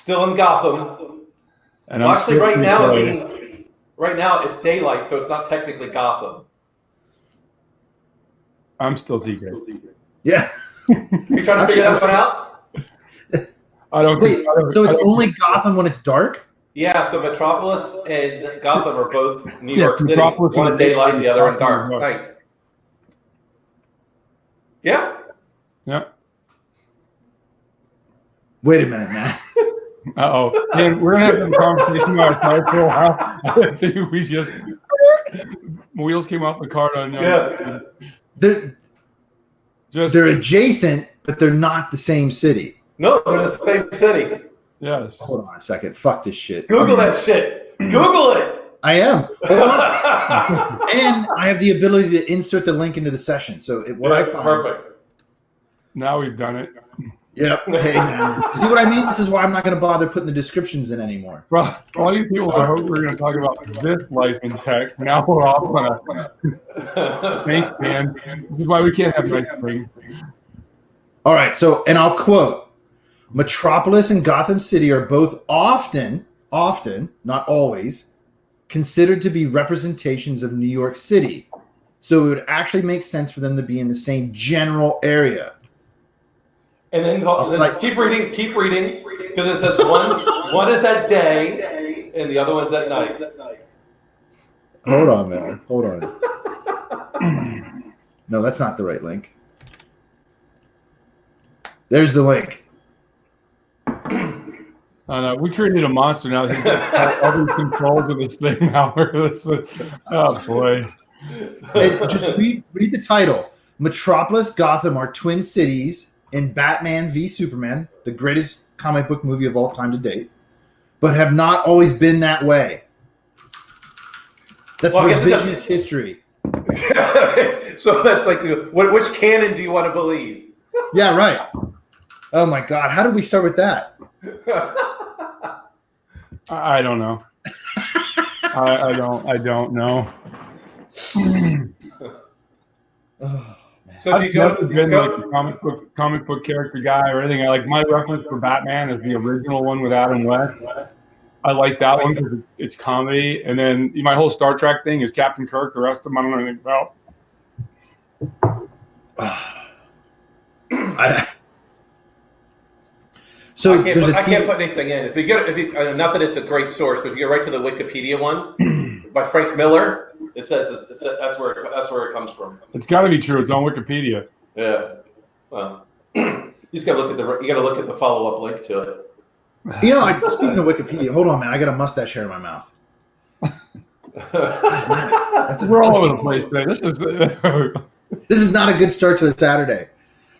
Still in Gotham. And well, actually, right now it's daylight, so it's not technically Gotham. I'm still TK. Yeah. You trying to figure that one out? I don't. Wait, so it's only Gotham when it's dark? Yeah, so Metropolis and Gotham are both New York City. Metropolis One in daylight, the other in Gotham dark night. Yeah. Yeah. Wait a minute, man. Uh-oh. Man, we're going to have a conversation about our for a while. I think we just... Wheels came off the cart on you. Yeah. They're adjacent, but they're not the same city. No, they're the same city. Yes. Hold on a second. Fuck this shit. Google that shit. Google it. I am. And I have the ability to insert the link into the session. So I find... Perfect. Now we've done it. Yep. Hey, man. See what I mean? This is why I'm not going to bother putting the descriptions in anymore. Bro, all you people I hope we're going to talk about this life in tech. Now we're off on a... Thanks, man. This is why we can't have nice things. All right. So, and I'll quote, Metropolis and Gotham City are both often, not always, considered to be representations of New York City. So it would actually make sense for them to be in the same general area. And then keep reading, because it says one is at day and the other one's at night. Hold on, man. Hold on. No, that's not the right link. There's the link. We created a monster now. He's got all these controls of this thing now. Oh, boy. Just read the title. Metropolis, Gotham are twin cities in Batman v Superman, the greatest comic book movie of all time to date, but have not always been that way. That's revisionist history. So that's like, which canon do you want to believe? Yeah, right. Oh my God, how did we start with that? I don't know. I don't know. So if you go, like a comic book character guy or anything. My reference for Batman is the original one with Adam West. I like that one because it's comedy, and then my whole Star Trek thing is Captain Kirk. The rest of them I don't know anything about. So I can't put anything in. If you not that it's a great source, but if you get right to the Wikipedia one by Frank Miller, it says that's where it comes from. It's got to be true. It's on Wikipedia. Yeah. Well, you just got to look at the follow up link to it. Speaking of Wikipedia, hold on, man. I got a mustache hair in my mouth. We're all over the place today. This is not a good start to a Saturday.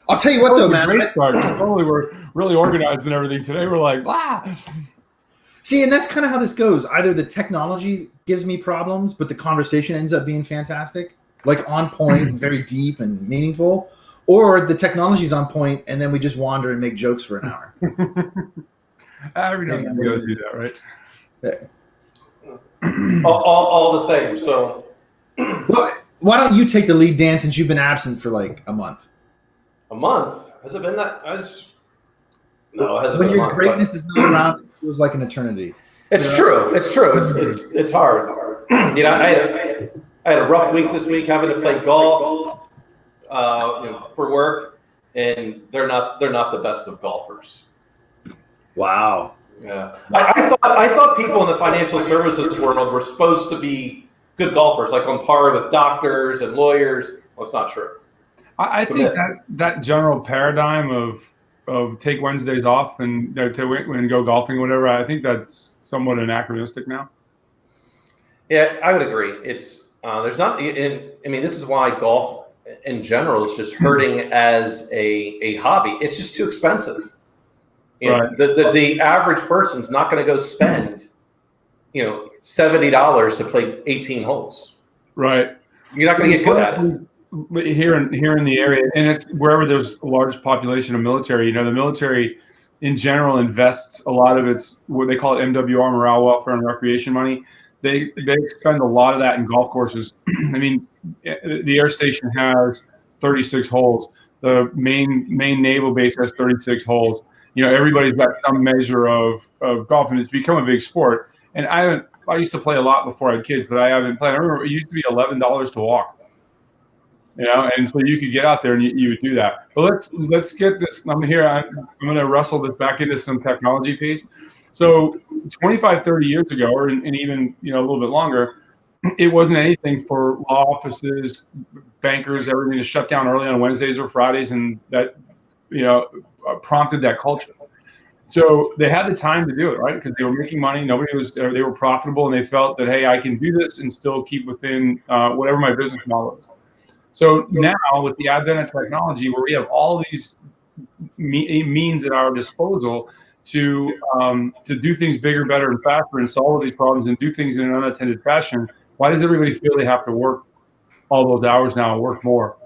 I'll tell you what, though, man. Totally, we're really organized and everything. Today, we're like, wow. See, and that's kind of how this goes. Either the technology gives me problems, but the conversation ends up being fantastic, like on point, very deep and meaningful, or the technology's on point, and then we just wander and make jokes for an hour. Every day we go do that, right? Yeah. all the same. So, well, why don't you take the lead, Dan, since you've been absent for like a month? A month? Has it been that? No, it hasn't when been your a month, greatness is not around, it feels like an eternity. It's true. It's hard. I had a rough week this week having to play golf for work, and they're not the best of golfers. Wow. Yeah, I thought people in the financial services world were supposed to be good golfers, like on par with doctors and lawyers. Well, it's not true. I think that general paradigm of take Wednesdays off and go golfing or whatever, I think that's somewhat anachronistic now. Yeah, I would agree. It's there's not. This is why golf in general is just hurting as a hobby. It's just too expensive. Right. The average person's not going to go spend, $70 to play 18 holes. Right. You're not going to get good at it. Here in the area, and it's wherever there's a large population of military. The military in general invests a lot of its what they call it MWR, morale, welfare, and recreation money. They spend a lot of that in golf courses. The air station has 36 holes. The main naval base has 36 holes. Everybody's got some measure of golf, and it's become a big sport. And I used to play a lot before I had kids, but I haven't played. I remember it used to be $11 to walk. And so you could get out there and you would do that. But let's get this. I'm going to wrestle this back into some technology piece. So 25, 30 years ago, and even a little bit longer, it wasn't anything for law offices, bankers, everything to shut down early on Wednesdays or Fridays, and that prompted that culture. So they had the time to do it, right? Because they were making money. They were profitable, and they felt that, hey, I can do this and still keep within whatever my business model is. So now with the advent of technology, where we have all these means at our disposal to do things bigger, better, and faster, and solve these problems, and do things in an unattended fashion, why does everybody feel they have to work all those hours now and work more?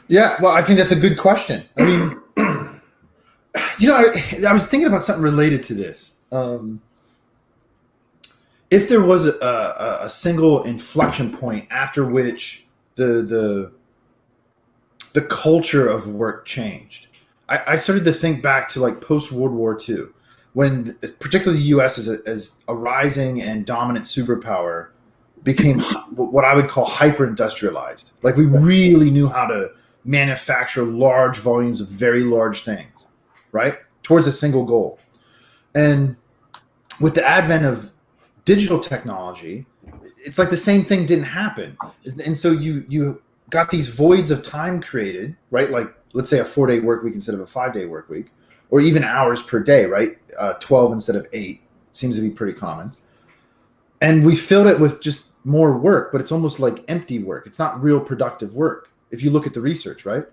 Yeah, well, I think that's a good question. I mean, I was thinking about something related to this. If there was a single inflection point after which the culture of work changed, I started to think back to like post World War II, when particularly the U.S. as a rising and dominant superpower became what I would call hyper-industrialized. Like we really knew how to manufacture large volumes of very large things, right? Towards a single goal. And with the advent of digital technology, it's like the same thing didn't happen. And so you got these voids of time created, right? Like let's say a 4-day work week instead of a 5-day work week, or even hours per day, right? 12 instead of 8 seems to be pretty common. And we filled it with just more work, but it's almost like empty work. It's not real productive work if you look at the research, right?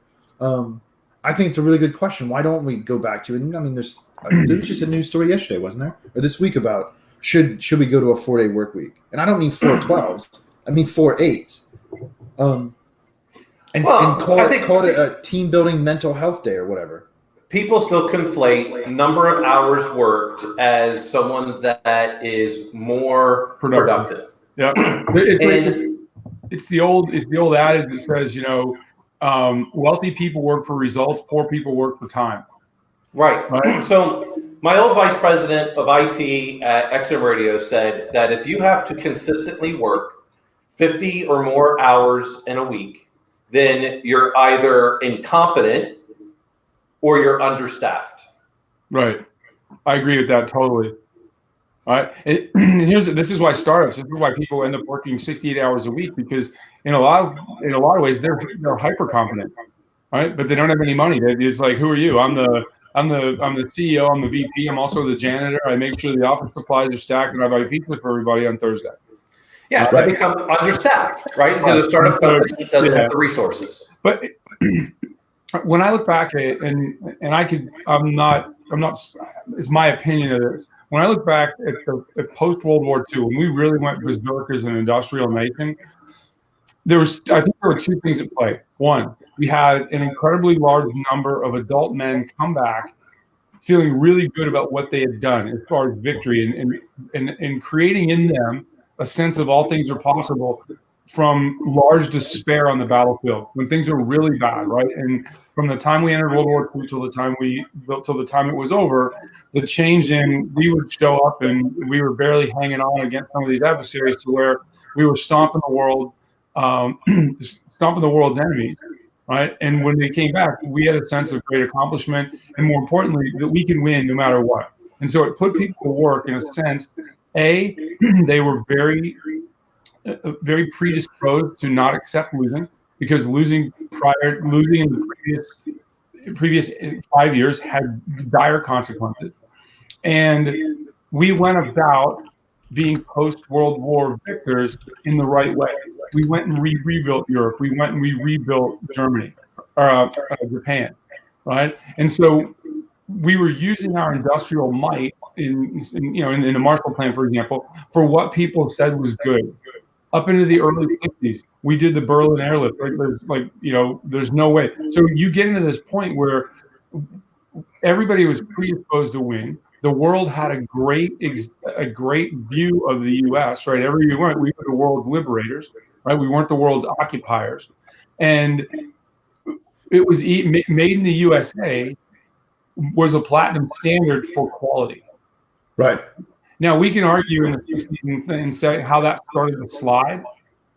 I think it's a really good question. Why don't we go back to it? I mean, there was just a news story yesterday, wasn't there? Or this week about should we go to a 4-day work week? And I don't mean 4 12s. I mean 4 8s. And call it a team building mental health day or whatever. People still conflate number of hours worked as someone that is more productive. Yeah, it's the old adage that says, wealthy people work for results, poor people work for time. Right. So my old vice president of IT at XM Radio said that if you have to consistently work 50 or more hours in a week, then you're either incompetent or you're understaffed. Right. I agree with that totally. All right. And this is why startups, this is why people end up working 68 hours a week, because in a lot of ways they're hyper competent, right? But they don't have any money. It's like, who are you? I'm the CEO. I'm the VP. I'm also the janitor. I make sure the office supplies are stacked, and I buy pizza for everybody on Thursday. Yeah, they become understaffed, right? Because a startup company doesn't have the resources. But when I look back at it, and I'm not. It's my opinion of this. When I look back at post World War II, when we really went berserk as an industrial nation, I think there were two things at play. One, we had an incredibly large number of adult men come back feeling really good about what they had done as far as victory, and creating in them a sense of all things are possible from large despair on the battlefield when things are really bad, right? And from the time we entered World War II till the time it was over, the change in we would show up and we were barely hanging on against some of these adversaries to where we were stomping the world's enemies, right? And when they came back, we had a sense of great accomplishment, and more importantly, that we can win no matter what. And so it put people to work in a sense. They were very predisposed to not accept losing, because losing in the previous 5 years had dire consequences. And we went about being post-World War victors in the right way. We went and rebuilt Europe. We went and we rebuilt Germany, or Japan, right? And so we were using our industrial might in the Marshall Plan, for example, for what people said was good. Up into the early 60s, we did the Berlin airlift. There's no way. So you get into this point where everybody was predisposed to win. The world had a great view of the U.S. Right? We were the world's liberators. Right? We weren't the world's occupiers. And it was made in the USA was a platinum standard for quality. Right. Now we can argue in the 60s and say how that started to slide,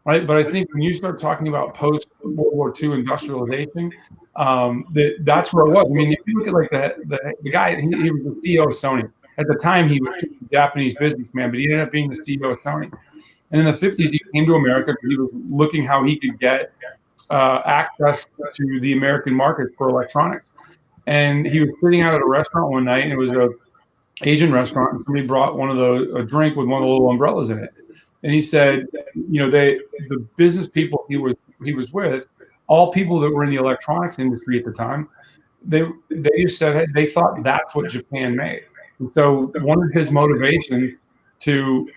right? But I think when you start talking about post World War II industrialization, that's where it was. I mean, if you look at like the guy, he was the CEO of Sony. At the time, he was just a Japanese businessman, but he ended up being the CEO of Sony. And in the 50s, he came to America because he was looking how he could get access to the American market for electronics. And he was sitting out at a restaurant one night, and it was a Asian restaurant, and somebody brought a drink with one of the little umbrellas in it. And he said, the business people he was with, all people that were in the electronics industry at the time, they just said they thought that's what Japan made. And so one of his motivations to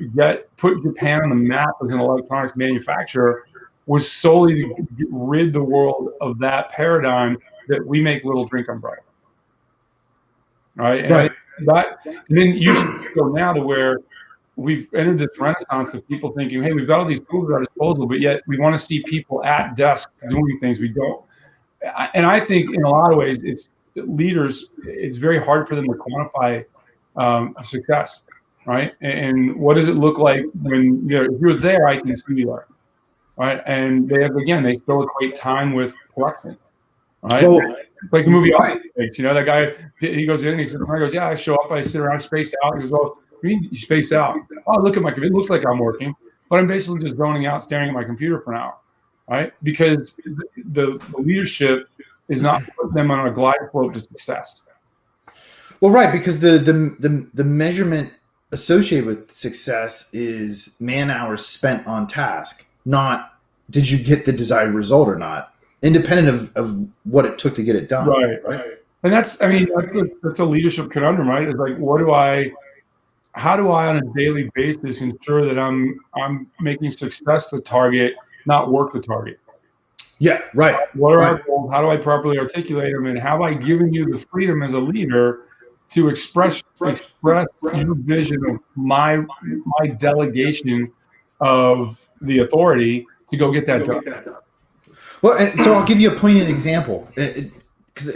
put Japan on the map as an electronics manufacturer was solely to rid the world of that paradigm that we make little drink umbrellas. Right. And and then you should go now to where we've entered this renaissance of people thinking, hey, we've got all these tools at our disposal, but yet we want to see people at desks doing things we don't. And I think in a lot of ways, it's very hard for them to quantify success, right? And what does it look like when if you're there, I can see you there, right? And they still equate time with production, right? Well, like the movie, that guy, he goes in and he says, yeah, I show up, I sit around, space out. He goes, well, what do you mean you space out? Oh, look at my computer. It looks like I'm working, but I'm basically just zoning out, staring at my computer for an hour, right? Because the leadership is not putting them on a glide slope to success. Well, right, because the measurement associated with success is man hours spent on task, not did you get the desired result or not, independent of what it took to get it done. Right. And that's a leadership conundrum, right? It's like, how do I on a daily basis ensure that I'm making success the target, not work the target? Yeah, right. What are our goals? How do I properly articulate them? And have I given you the freedom as a leader to express your vision of my delegation of the authority to go get that done? Well, and so I'll give you a poignant example, because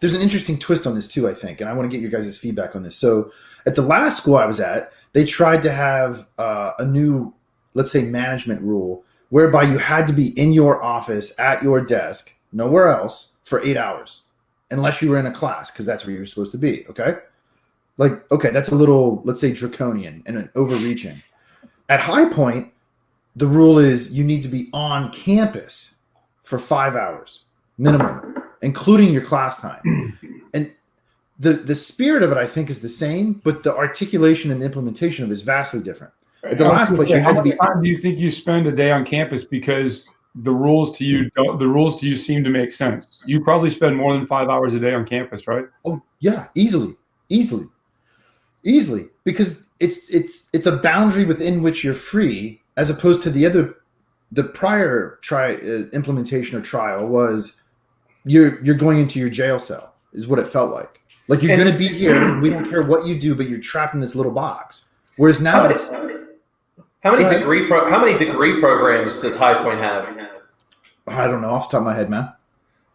there's an interesting twist on this too, I think, and I want to get your guys' feedback on this. So at the last school I was at, they tried to have a new, let's say, management rule whereby you had to be in your office at your desk, nowhere else, for 8 hours, unless you were in a class, because that's where you're supposed to be, okay? That's a little, let's say, draconian and an overreaching. At High Point, the rule is you need to be on campus for 5 hours minimum, including your class time. And the spirit of it, I think, is the same, but the articulation and the implementation of it is vastly different. At the last place, you had to be. How much time do you think you spend a day on campus because the rules to you seem to make sense? You probably spend more than 5 hours a day on campus, right? Oh yeah, easily, because it's a boundary within which you're free, as opposed to the prior implementation or trial was you're going into your jail cell, is what it felt like. Like you're going to be here, we don't care what you do, but you're trapped in this little box. Whereas now how many degree programs does High Point have? I don't know off the top of my head, man.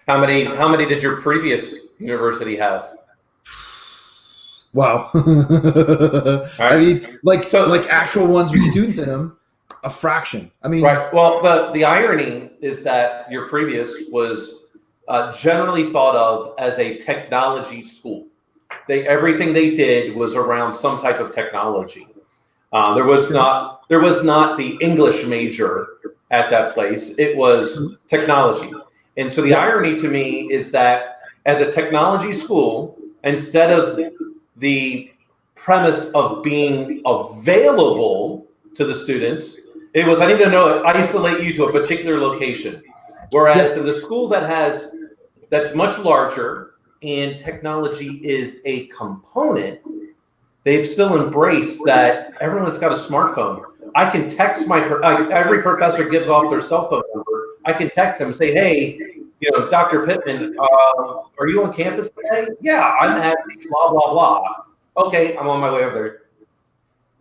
How many did your previous university have? Wow. Right. I mean, like actual ones with students in them, a fraction. I mean, right. Well, the irony is that your previous was generally thought of as a technology school. Everything they did was around some type of technology. There was not the English major at that place. It was technology. And so the irony to me is that as a technology school, instead of the premise of being available to the students, it was, I need to isolate you to a particular location. Whereas in the school that's much larger and technology is a component, they've still embraced that everyone's got a smartphone. I can text every professor gives off their cell phone number. I can text them and say, hey, Dr. Pittman, are you on campus today? Yeah, I'm at blah, blah, blah. Okay, I'm on my way over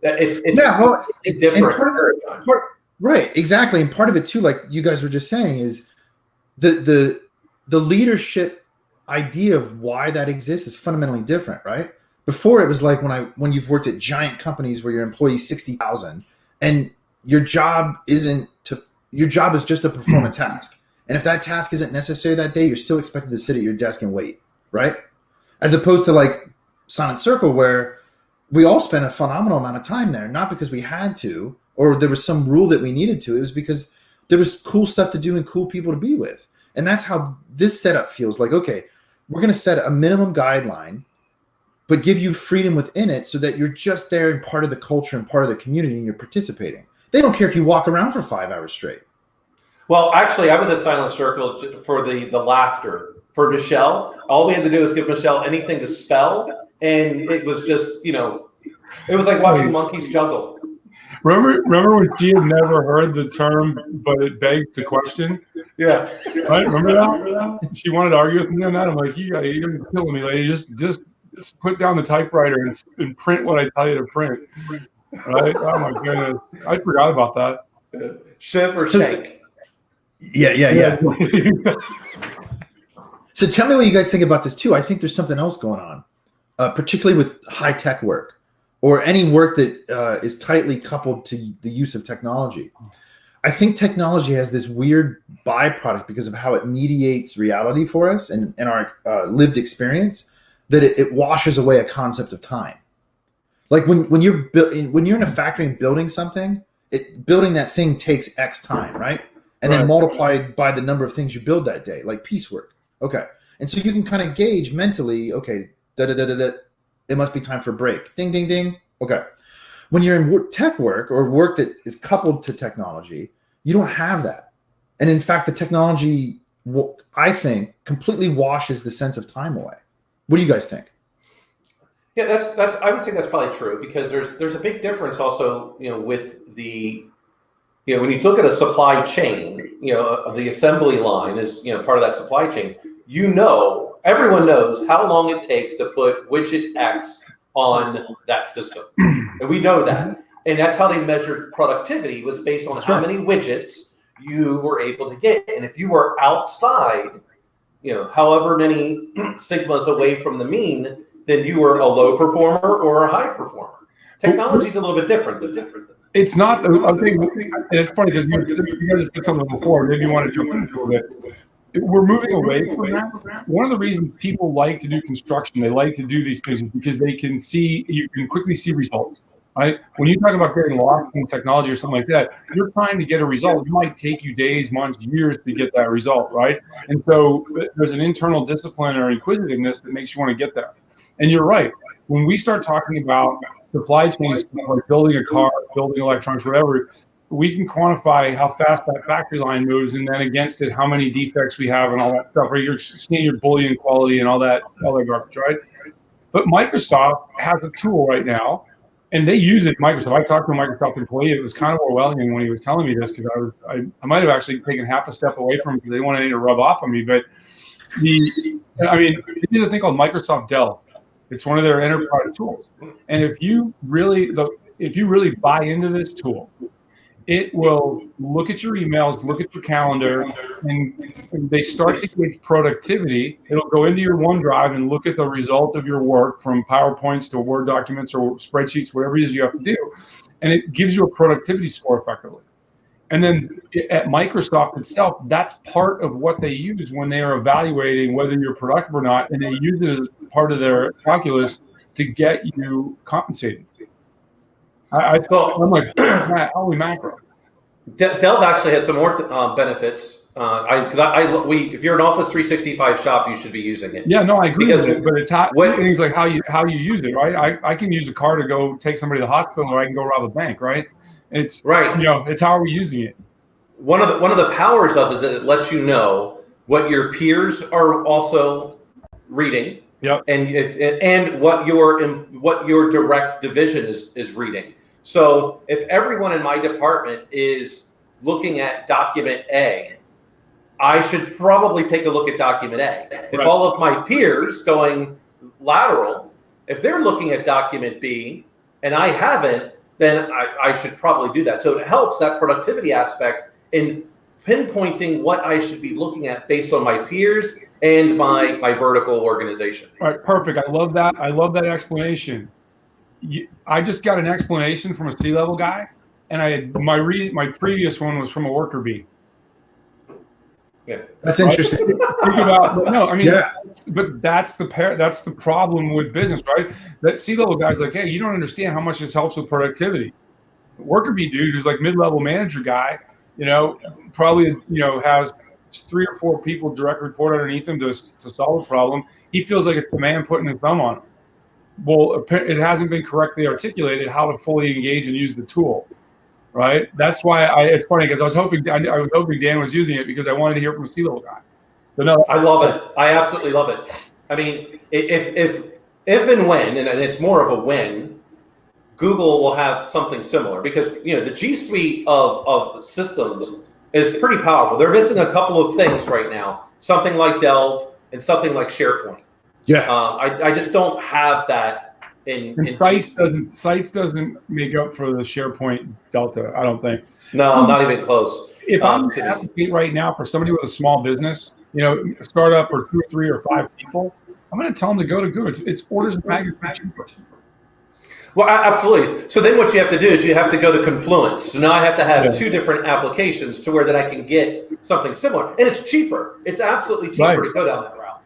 there. It's different. Right, exactly. And part of it too, like you guys were just saying, is the the leadership idea of why that exists is fundamentally different, right? Before it was like when you've worked at giant companies where your employees 60,000 and your job is just to perform a task. And if that task isn't necessary that day, you're still expected to sit at your desk and wait, right? As opposed to like Silent Circle, where we all spent a phenomenal amount of time there, not because we had to, or there was some rule that we needed to. It was because there was cool stuff to do and cool people to be with. And that's how this setup feels like, okay, we're going to set a minimum guideline, but give you freedom within it so that you're just there and part of the culture and part of the community and you're participating. They don't care if you walk around for 5 hours straight. Well, actually, I was at Silent Circle for the laughter. For Michelle, all we had to do was give Michelle anything to spell, and it was just, it was like watching monkeys juggle. Remember when she had never heard the term, but it begs the question? Yeah. Right? Remember that? She wanted to argue with me on that. I'm like, you're killing me, lady. Just put down the typewriter and print what I tell you to print. Right? Oh my goodness. I forgot about that. Shiv or Shank? Yeah. So tell me what you guys think about this too. I think there's something else going on, particularly with high tech work or any work that is tightly coupled to the use of technology. I think technology has this weird byproduct because of how it mediates reality for us and our lived experience, that it washes away a concept of time. Like when you're in a factory and building something, building that thing takes X time, right? And then multiplied by the number of things you build that day, like piecework. Okay. And so you can kind of gauge mentally, okay, it must be time for a break. Ding, ding, ding. Okay. When you're in tech work or work that is coupled to technology, you don't have that. And in fact, the technology, I think, completely washes the sense of time away. What do you guys think? Yeah, that's. I would say that's probably true because there's a big difference also, with the, when you look at a supply chain, the assembly line is, part of that supply chain. Everyone knows how long it takes to put widget X on that system, and we know that, and that's how they measured productivity, was based on how many widgets you were able to get, and if you were outside, however many sigmas away from the mean, then you were a low performer or a high performer. Technology is a little bit different. It's not. I think it's funny because you said something before. Maybe you want to jump into it. We're moving away from that. One of the reasons people like to do construction, they like to do these things, is because you can quickly see results. Right? When you talk about getting lost in technology or something like that, you're trying to get a result. It might take you days, months, years to get that result, right? And so there's an internal discipline or inquisitiveness that makes you want to get there. And you're right. When we start talking about supply chains, like building a car, building electronics, whatever, we can quantify how fast that factory line moves, and then against it, how many defects we have and all that stuff, right? You're seeing your Boolean quality and all that garbage, right? But Microsoft has a tool right now, and they use it. Microsoft. I talked to a Microsoft employee. It was kind of Orwellian when he was telling me this, because I might have actually taken half a step away from him because they wanted to rub off on me. But there's a thing called Microsoft Delve. It's one of their enterprise tools, and if you really buy into this tool, it will look at your emails, look at your calendar, and they start to get productivity. It'll go into your OneDrive and look at the result of your work, from PowerPoints to Word documents or spreadsheets, whatever it is you have to do, and it gives you a productivity score effectively. And then at Microsoft itself, that's part of what they use when they are evaluating whether you're productive or not, and they use it as part of their calculus to get you compensated. I'm like, holy macro. Delve actually has some more benefits. If you're an Office 365 shop, you should be using it. Yeah, no, I agree with it, but it's things like how you use it, right? I can use a car to go take somebody to the hospital, or I can go rob a bank, right? It's right. It's how are we using it. One of the powers of it is that it lets you know what your peers are also reading. Yep. And what your direct division is reading. So if everyone in my department is looking at document A, I should probably take a look at document A. If all of my peers going lateral, if they're looking at document B and I haven't, then I should probably do that. So it helps that productivity aspect in pinpointing what I should be looking at based on my peers and my vertical organization. All right, perfect. I love that. I love that explanation. I just got an explanation from a C-level guy, and my previous one was from a worker bee. Yeah, That's interesting. Think about no, I mean, Yeah. but that's the problem with business, right? That C-level guy's like, hey, you don't understand how much this helps with productivity. Worker bee dude, who's like mid-level manager guy, probably has 3 or 4 people direct report underneath him to solve a problem. He feels like it's the man putting his thumb on him. Well, it hasn't been correctly articulated how to fully engage and use the tool. Right. That's why it's funny because I was hoping Dan was using it because I wanted to hear from a C-level guy. So no, I love it. I absolutely love it. I mean, if and when, and it's more of a when, Google will have something similar because the G Suite of systems is pretty powerful. They're missing a couple of things right now. Something like Delve and something like SharePoint. Yeah. I just don't have that. In Sites doesn't make up for the SharePoint delta, I don't think. No, not even close. If I'm to advocate right now for somebody with a small business, a startup or 2 or 3 or 5 people, I'm going to tell them to go to Google. It's orders of magnitude. Well, absolutely. So then what you have to do is you have to go to Confluence. So now I have to have 2 different applications to where that I can get something similar. And it's cheaper. It's absolutely cheaper to go down that route.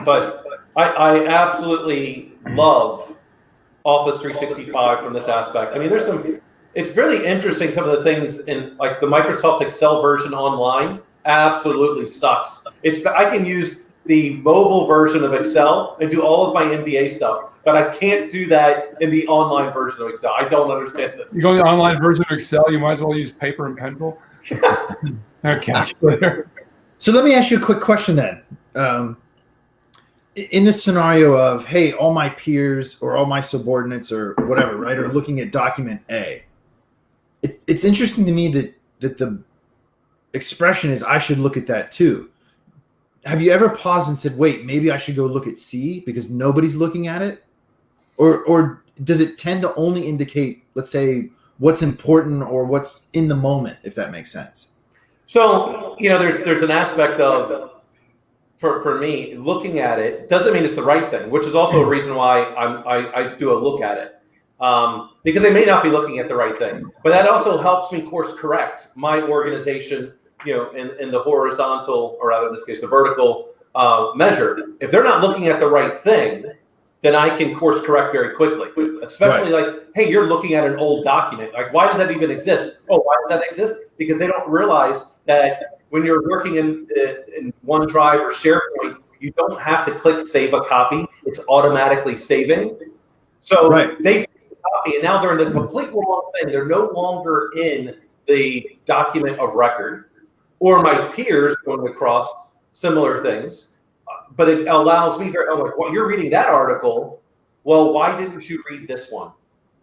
But I absolutely love Office 365 from this aspect. I mean, it's really interesting. Some of the things in like the Microsoft Excel version online absolutely sucks. I can use the mobile version of Excel and do all of my MBA stuff, but I can't do that in the online version of Excel. I don't understand this. You go to the online version of Excel, you might as well use paper and pencil. Calculator. So let me ask you a quick question then. In this scenario of, hey, all my peers or all my subordinates or whatever, right, are looking at document A. It's interesting to me that the expression is I should look at that too. Have you ever paused and said, wait, maybe I should go look at C because nobody's looking at it? Or does it tend to only indicate, let's say, what's important or what's in the moment, if that makes sense? So, there's an aspect of, for me, looking at it doesn't mean it's the right thing, which is also a reason why I do a look at it. Because they may not be looking at the right thing. But that also helps me course correct my organization, in the horizontal, or rather in this case, the vertical measure. If they're not looking at the right thing, then I can course correct very quickly. Especially like, hey, you're looking at an old document. Like, why does that even exist? Oh, why does that exist? Because they don't realize that when you're working in OneDrive or SharePoint, you don't have to click save a copy. It's automatically saving. So they save a copy, and now they're in the complete wrong thing. They're no longer in the document of record. Or my peers going across similar things. But it allows me well, you're reading that article. Well, why didn't you read this one?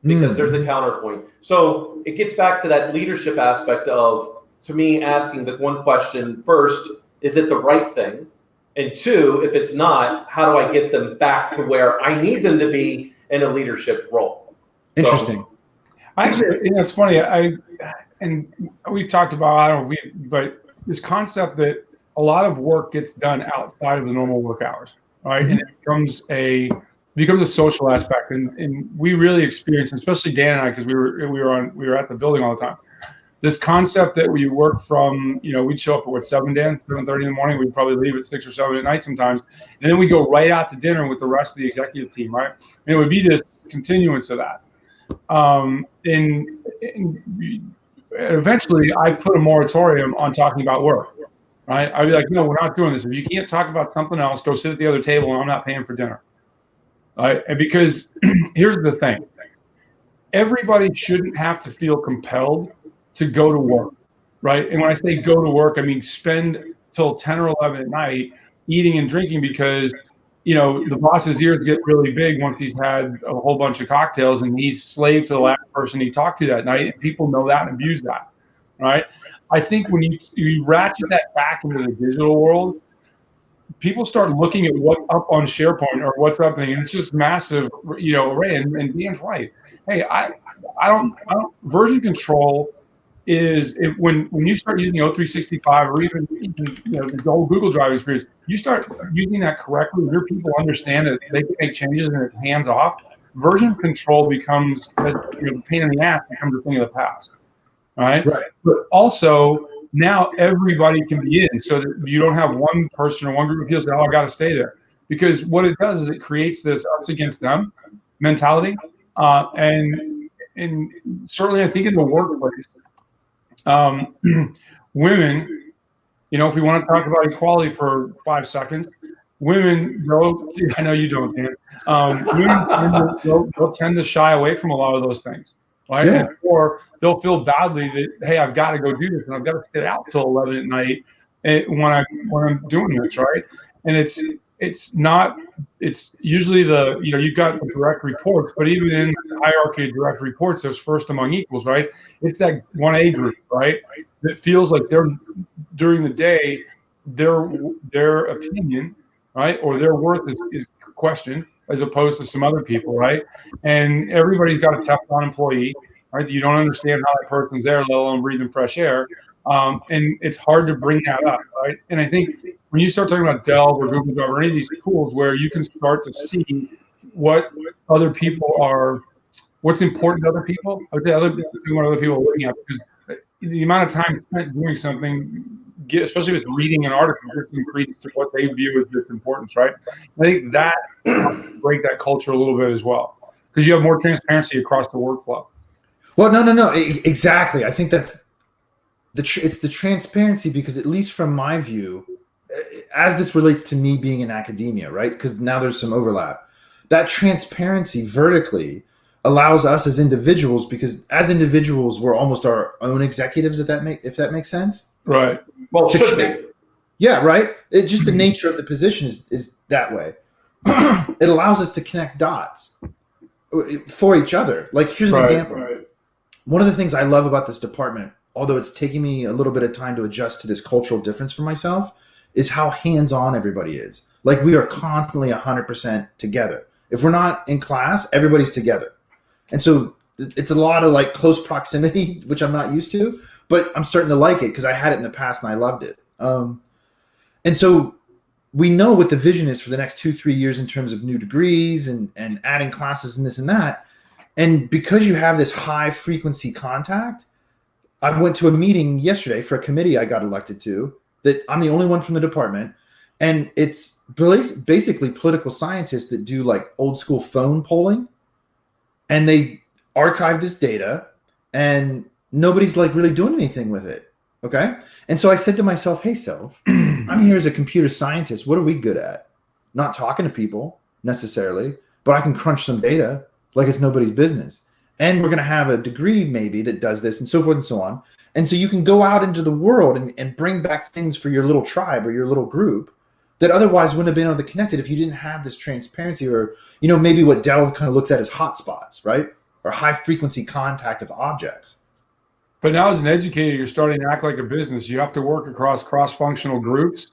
Because there's a counterpoint. So it gets back to that leadership aspect of, to me, asking the one question first, is it the right thing? And 2, if it's not, how do I get them back to where I need them to be in a leadership role? Interesting. Actually, it's funny. And we've talked about, but this concept that a lot of work gets done outside of the normal work hours, right? And it becomes a social aspect. And we really experience, especially Dan and I, because we were at the building all the time. This concept that we work from, we'd show up at 7, Dan, 7:30 in the morning. We'd probably leave at 6 or 7 at night sometimes. And then we go right out to dinner with the rest of the executive team, right? And it would be this continuance of that. And eventually I put a moratorium on talking about work, right? I'd be like, no, we're not doing this. If you can't talk about something else, go sit at the other table and I'm not paying for dinner. Right? And because here's the thing. Everybody shouldn't have to feel compelled to go to work, right? And when I say go to work, I mean spend till 10 or 11 at night eating and drinking because, the boss's ears get really big once he's had a whole bunch of cocktails and he's slave to the last person he talked to that night. And people know that and abuse that, right? I think when you ratchet that back into the digital world, people start looking at what's up on SharePoint or what's up, and it's just massive, array. And Dan's right. Hey, I don't version control when you start using O365 or even the whole Google Drive experience, you start using that correctly. Your people understand that they can make changes and it's hands off. Version control becomes the pain in the ass becomes a thing of the past, right? But also now everybody can be in, so that you don't have one person or one group of people say, "Oh, I got to stay there," because what it does is it creates this us against them mentality, and certainly I think in the workplace. Women, if we want to talk about equality for 5 seconds, women go. I know you don't, Dan. Women they'll tend to shy away from a lot of those things, right? Yeah. Or they'll feel badly that, hey, I've got to go do this, and I've got to stay out till 11 at night when I'm doing this, right? And it's usually you've got the direct reports, but even in the hierarchy of direct reports, there's first among equals, right? It's that 1A group, right? That feels like they're during the day, their opinion, right, or their worth is questioned as opposed to some other people, right? And everybody's got a Teflon employee, right? That you don't understand how that person's there, let alone breathing fresh air. And it's hard to bring that up, right? And I think when you start talking about Delve or Google Drive or any of these tools where you can start to see what other people what's important to other people, I would say what other people are looking at, because the amount of time spent doing something, especially with reading an article, gives some credence to what they view as its importance, right? I think that break that culture a little bit as well, because you have more transparency across the workflow. Well, no, exactly. I think that's it's the transparency, because at least from my view, as this relates to me being in academia, right? Because now there's some overlap. That transparency vertically allows us as individuals, because as individuals, we're almost our own executives, if that makes sense. Right. Well, it should be. Yeah, right. It just the nature of the position is that way. It allows us to connect dots for each other. Like, here's an example. Right. One of the things I love about this department, although it's taking me a little bit of time to adjust to this cultural difference for myself, is how hands-on everybody is. Like, we are constantly 100% together. If we're not in class, everybody's together. And so it's a lot of like close proximity, which I'm not used to, but I'm starting to like it because I had it in the past and I loved it. And so we know what the vision is for the next 2-3 years in terms of new degrees and adding classes and this and that. And because you have this high frequency contact, I went to a meeting yesterday for a committee I got elected to, that I'm the only one from the department. And it's basically political scientists that do like old school phone polling. And they archive this data and nobody's like really doing anything with it. Okay. And so I said to myself, hey, self, I'm here as a computer scientist. What are we good at? Not talking to people necessarily, but I can crunch some data like it's nobody's business. And we're going to have a degree maybe that does this and so forth and so on. And so you can go out into the world and bring back things for your little tribe or your little group that otherwise wouldn't have been able to connect it if you didn't have this transparency, or, maybe what Delve kind of looks at as hotspots, right? Or high frequency contact of objects. But now as an educator, you're starting to act like a business. You have to work across cross-functional groups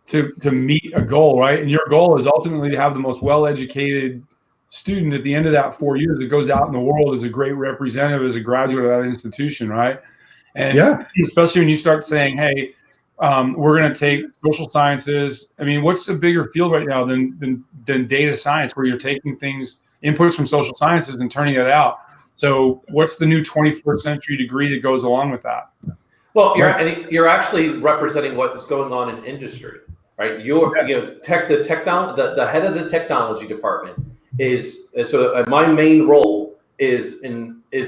to meet a goal, right? And your goal is ultimately to have the most well-educated student at the end of that 4 years that goes out in the world as a great representative, as a graduate of that institution, right? And especially when you start saying, hey, we're going to take social sciences. I mean, what's a bigger field right now than data science, where you're taking inputs from social sciences and turning it out? So what's the new 21st century degree that goes along with that? Well, you're actually representing what is going on in industry, right? The head of the technology department is my main role is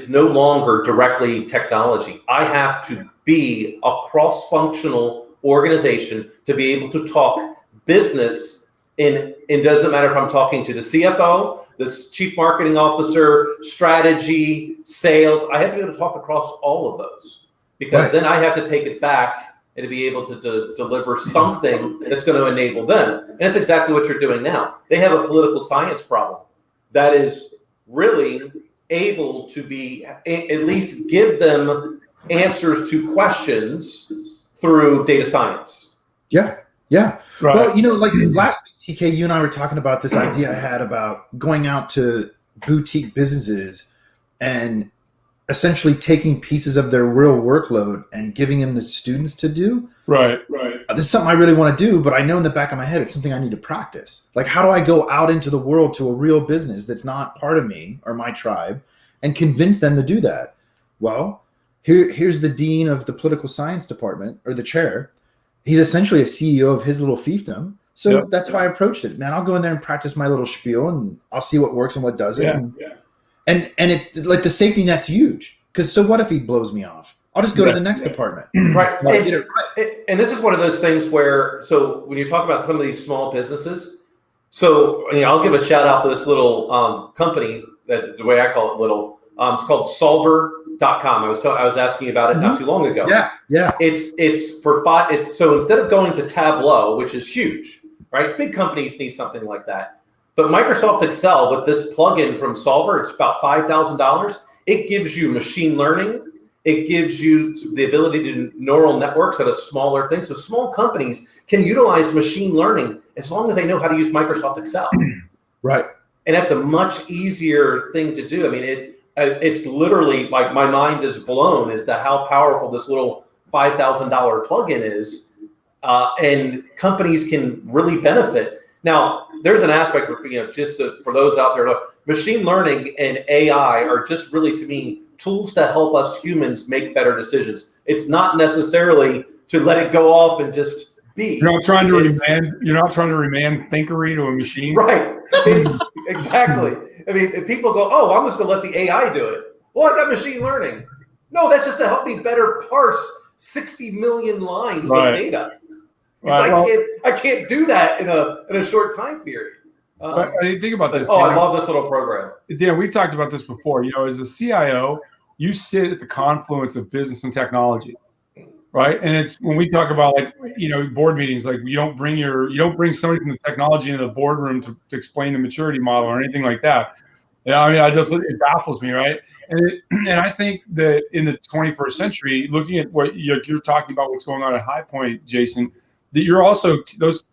no longer directly technology. I have to be a cross-functional organization to be able to talk business. It doesn't matter if I'm talking to the CFO, the chief marketing officer, strategy, sales. I have to be able to talk across all of those, because then I have to take it back and to be able to deliver something that's going to enable them. And that's exactly what you're doing now. They have a political science problem that is really able to be at least give them answers to questions through data science. Yeah. Right. Well, like last week, TK, you and I were talking about this idea I had about going out to boutique businesses and essentially taking pieces of their real workload and giving them the students to do. Right. This is something I really want to do, but I know in the back of my head it's something I need to practice. Like, how do I go out into the world to a real business that's not part of me or my tribe and convince them to do that? Well, here's the dean of the political science department, or the chair. He's essentially a CEO of his little fiefdom. So that's how I approached it, man. I'll go in there and practice my little spiel, and I'll see what works and what doesn't. And it, like, the safety net's huge, because so what if he blows me off? I'll just go to the next department. Right. And this is one of those things where, so when you talk about some of these small businesses, so I'll give a shout out to this little company, that the way I call it little, it's called Solver.com. I was asking you about it not too long ago. Yeah. It's for five. So instead of going to Tableau, which is huge, right? Big companies need something like that. But Microsoft Excel, with this plugin from Solver, it's about $5,000. It gives you machine learning. It gives you the ability to do neural networks at a smaller thing. So small companies can utilize machine learning as long as they know how to use Microsoft Excel. Right. And that's a much easier thing to do. I mean, it's literally, like, my mind is blown as to how powerful this little $5,000 plugin is. And companies can really benefit. Now, there's an aspect for, for those out there, look, machine learning and AI are just really, to me, tools that help us humans make better decisions. It's not necessarily to let it go off and just be. You're not trying to remand thinkery to a machine. Right. Exactly. I mean, if people go, oh, I'm just going to let the AI do it. Well, I got machine learning. No, that's just to help me better parse 60 million lines of data. I can't do that in a short time period. But I think about this. I love this little program. Dan, we've talked about this before. As a CIO, you sit at the confluence of business and technology, right? And it's when we talk about, like, board meetings, like, you don't bring somebody from the technology into the boardroom to explain the maturity model or anything like that. It baffles me, right? And I think that in the 21st century, looking at what you're talking about, what's going on at High Point, Jason, that you're also those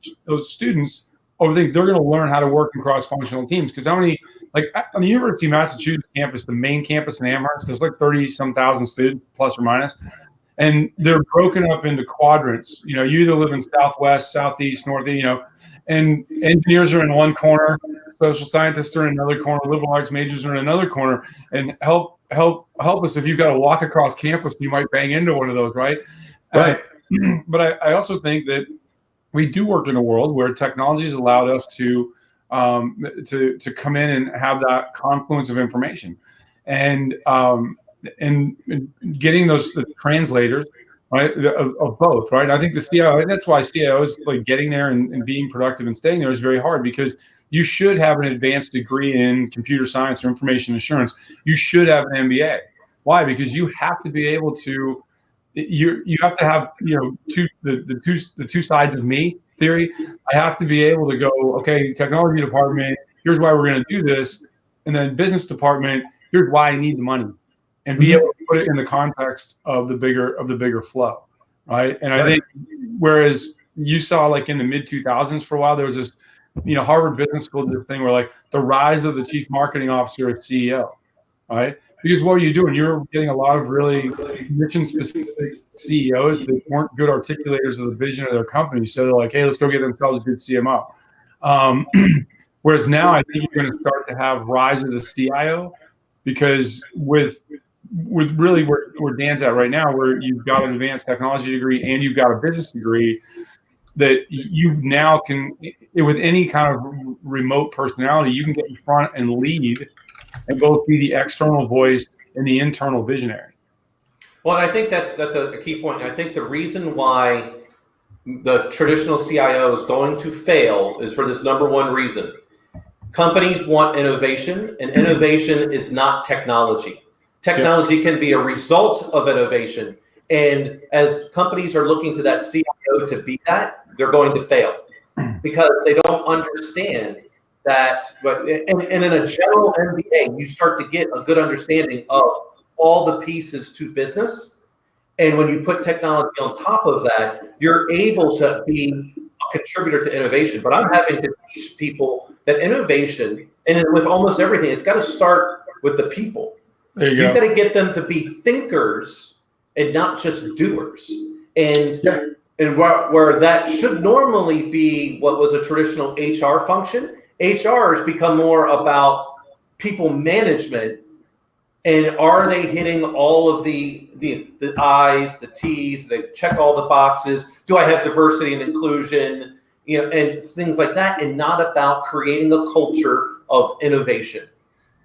students. They're going to learn how to work in cross-functional teams, because how many, like, on the University of Massachusetts campus, the main campus in Amherst, there's like 30-some thousand students, plus or minus, and they're broken up into quadrants. You either live in Southwest, Southeast, Northeast, and engineers are in one corner, social scientists are in another corner, liberal arts majors are in another corner, and help us if you've got to walk across campus, you might bang into one of those, right? Right. But I also think that we do work in a world where technology has allowed us to come in and have that confluence of information, and getting the translators, right, of both, right. I think the CIO, that's why CIOs, like, getting there and being productive and staying there is very hard, because you should have an advanced degree in computer science or information assurance. You should have an MBA. Why? Because you have to be able to. You have to have the two sides of me theory. I have to be able to go, okay, technology department, here's why we're going to do this, and then business department, here's why I need the money, and be able to put it in the context of the bigger flow, right? And I think, whereas you saw, like, in the mid 2000s for a while, there was this, Harvard Business School did this thing where, like, the rise of the chief marketing officer and CEO, right? Because what were you doing? You were getting a lot of really mission-specific CEOs that weren't good articulators of the vision of their company. So they're like, hey, let's go get themselves a good CMO. Whereas now I think you're going to start to have rise of the CIO, because with really where Dan's at right now, where you've got an advanced technology degree and you've got a business degree, that you now can, with any kind of remote personality, you can get in front and lead and both be the external voice and the internal visionary. Well, I think that's a key point. I think the reason why the traditional CIO is going to fail is for this number one reason. Companies want innovation, and innovation is not technology. Technology can be a result of innovation. And as companies are looking to that CIO to be that, they're going to fail because they don't understand that. And in a general MBA, you start to get a good understanding of all the pieces to business. And when you put technology on top of that, you're able to be a contributor to innovation. But I'm having to teach people that innovation, and with almost everything, it's got to start with the people. There you You've go. got to get them to be thinkers and not just doers. And Yeah. and where that should normally be what was a traditional HR function, HR has become more about people management. And are they hitting all of the I's, the T's? They check all the boxes. Do I have diversity and inclusion? And things like that, and not about creating a culture of innovation.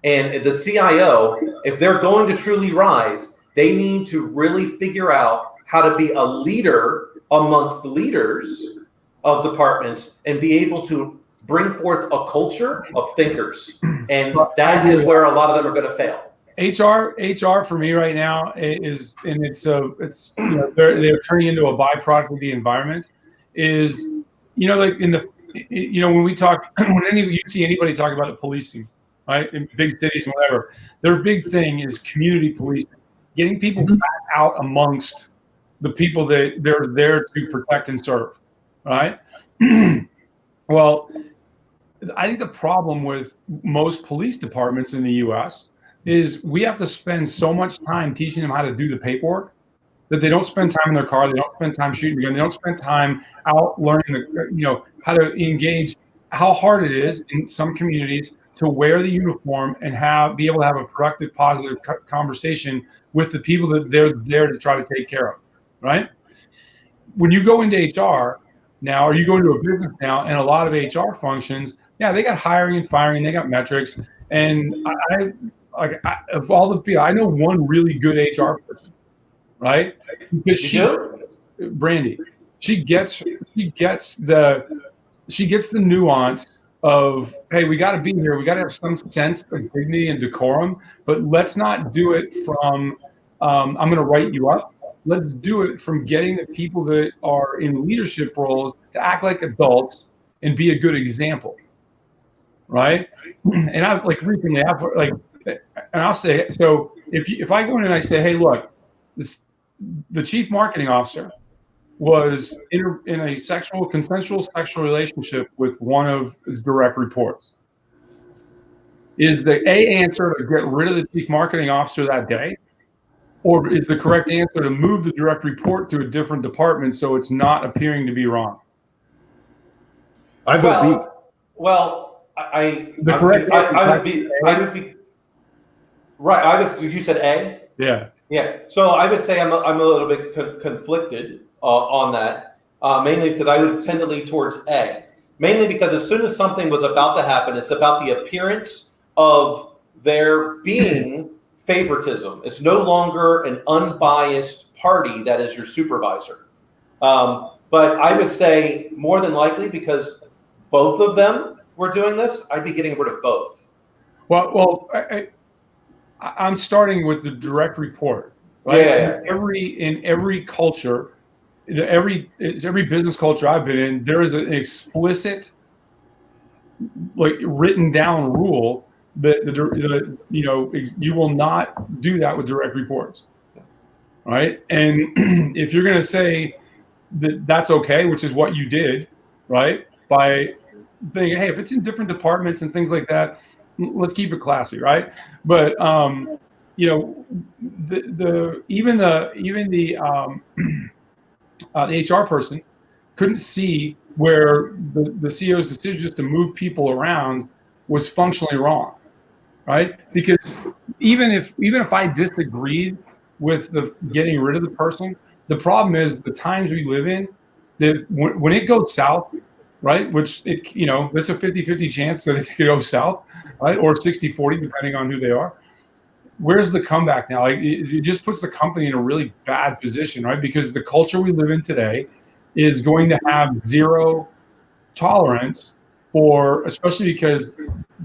And the CIO, if they're going to truly rise, they need to really figure out how to be a leader amongst the leaders of departments and be able to bring forth a culture of thinkers. And that is where a lot of them are going to fail. HR for me right now is, and it's they're turning into a byproduct of the environment. Is like in the when we talk, you see anybody talk about the policing, right, in big cities and whatever, their big thing is community policing, getting people back out amongst the people that they're there to protect and serve, right? Well, I think the problem with most police departments in the U.S. is we have to spend so much time teaching them how to do the paperwork that they don't spend time in their car, they don't spend time shooting a gun, they don't spend time out learning, how to engage, how hard it is in some communities to wear the uniform and be able to have a productive, positive conversation with the people that they're there to try to take care of, right? When you go into HR now, or you go into a business now, and a lot of HR functions, they got hiring and firing, they got metrics, and of all the people, I know one really good HR person, right? Because Brandy, she gets the nuance of, hey, we got to be here, we got to have some sense of dignity and decorum, but let's not do it from I'm going to write you up. Let's do it from getting the people that are in leadership roles to act like adults and be a good example, right? And I've recently, and I'll say, so if I go in and I say, hey, look, the chief marketing officer was in a consensual sexual relationship with one of his direct reports. Is the answer to get rid of the chief marketing officer that day? Or is the correct answer to move the direct report to a different department so it's not appearing to be wrong? I vote B. Well, I would be right. You said A. Yeah. Yeah. So I would say I'm a little bit conflicted on that, mainly because I would tend to lean towards A. Mainly because as soon as something was about to happen, it's about the appearance of there being favoritism. It's no longer an unbiased party that is your supervisor. But I would say more than likely, because both of them were doing this, I'd be getting rid of both. Well, I'm starting with the direct report. Right? Yeah. In every culture, every business culture I've been in, there is an explicit, written down rule that you will not do that with direct reports, right? And if you're going to say that that's okay, which is what you did, right, by thinking, hey, if it's in different departments and things like that, let's keep it classy, right? But even the HR person couldn't see where the CEO's decision just to move people around was functionally wrong, right? Because even if I disagreed with the getting rid of the person, the problem is the times we live in, that when it goes south, right, which it's a 50-50 chance that it could go south, right, or 60-40 depending on who they are. Where's the comeback now? It just puts the company in a really bad position, right? Because the culture we live in today is going to have zero tolerance for, especially because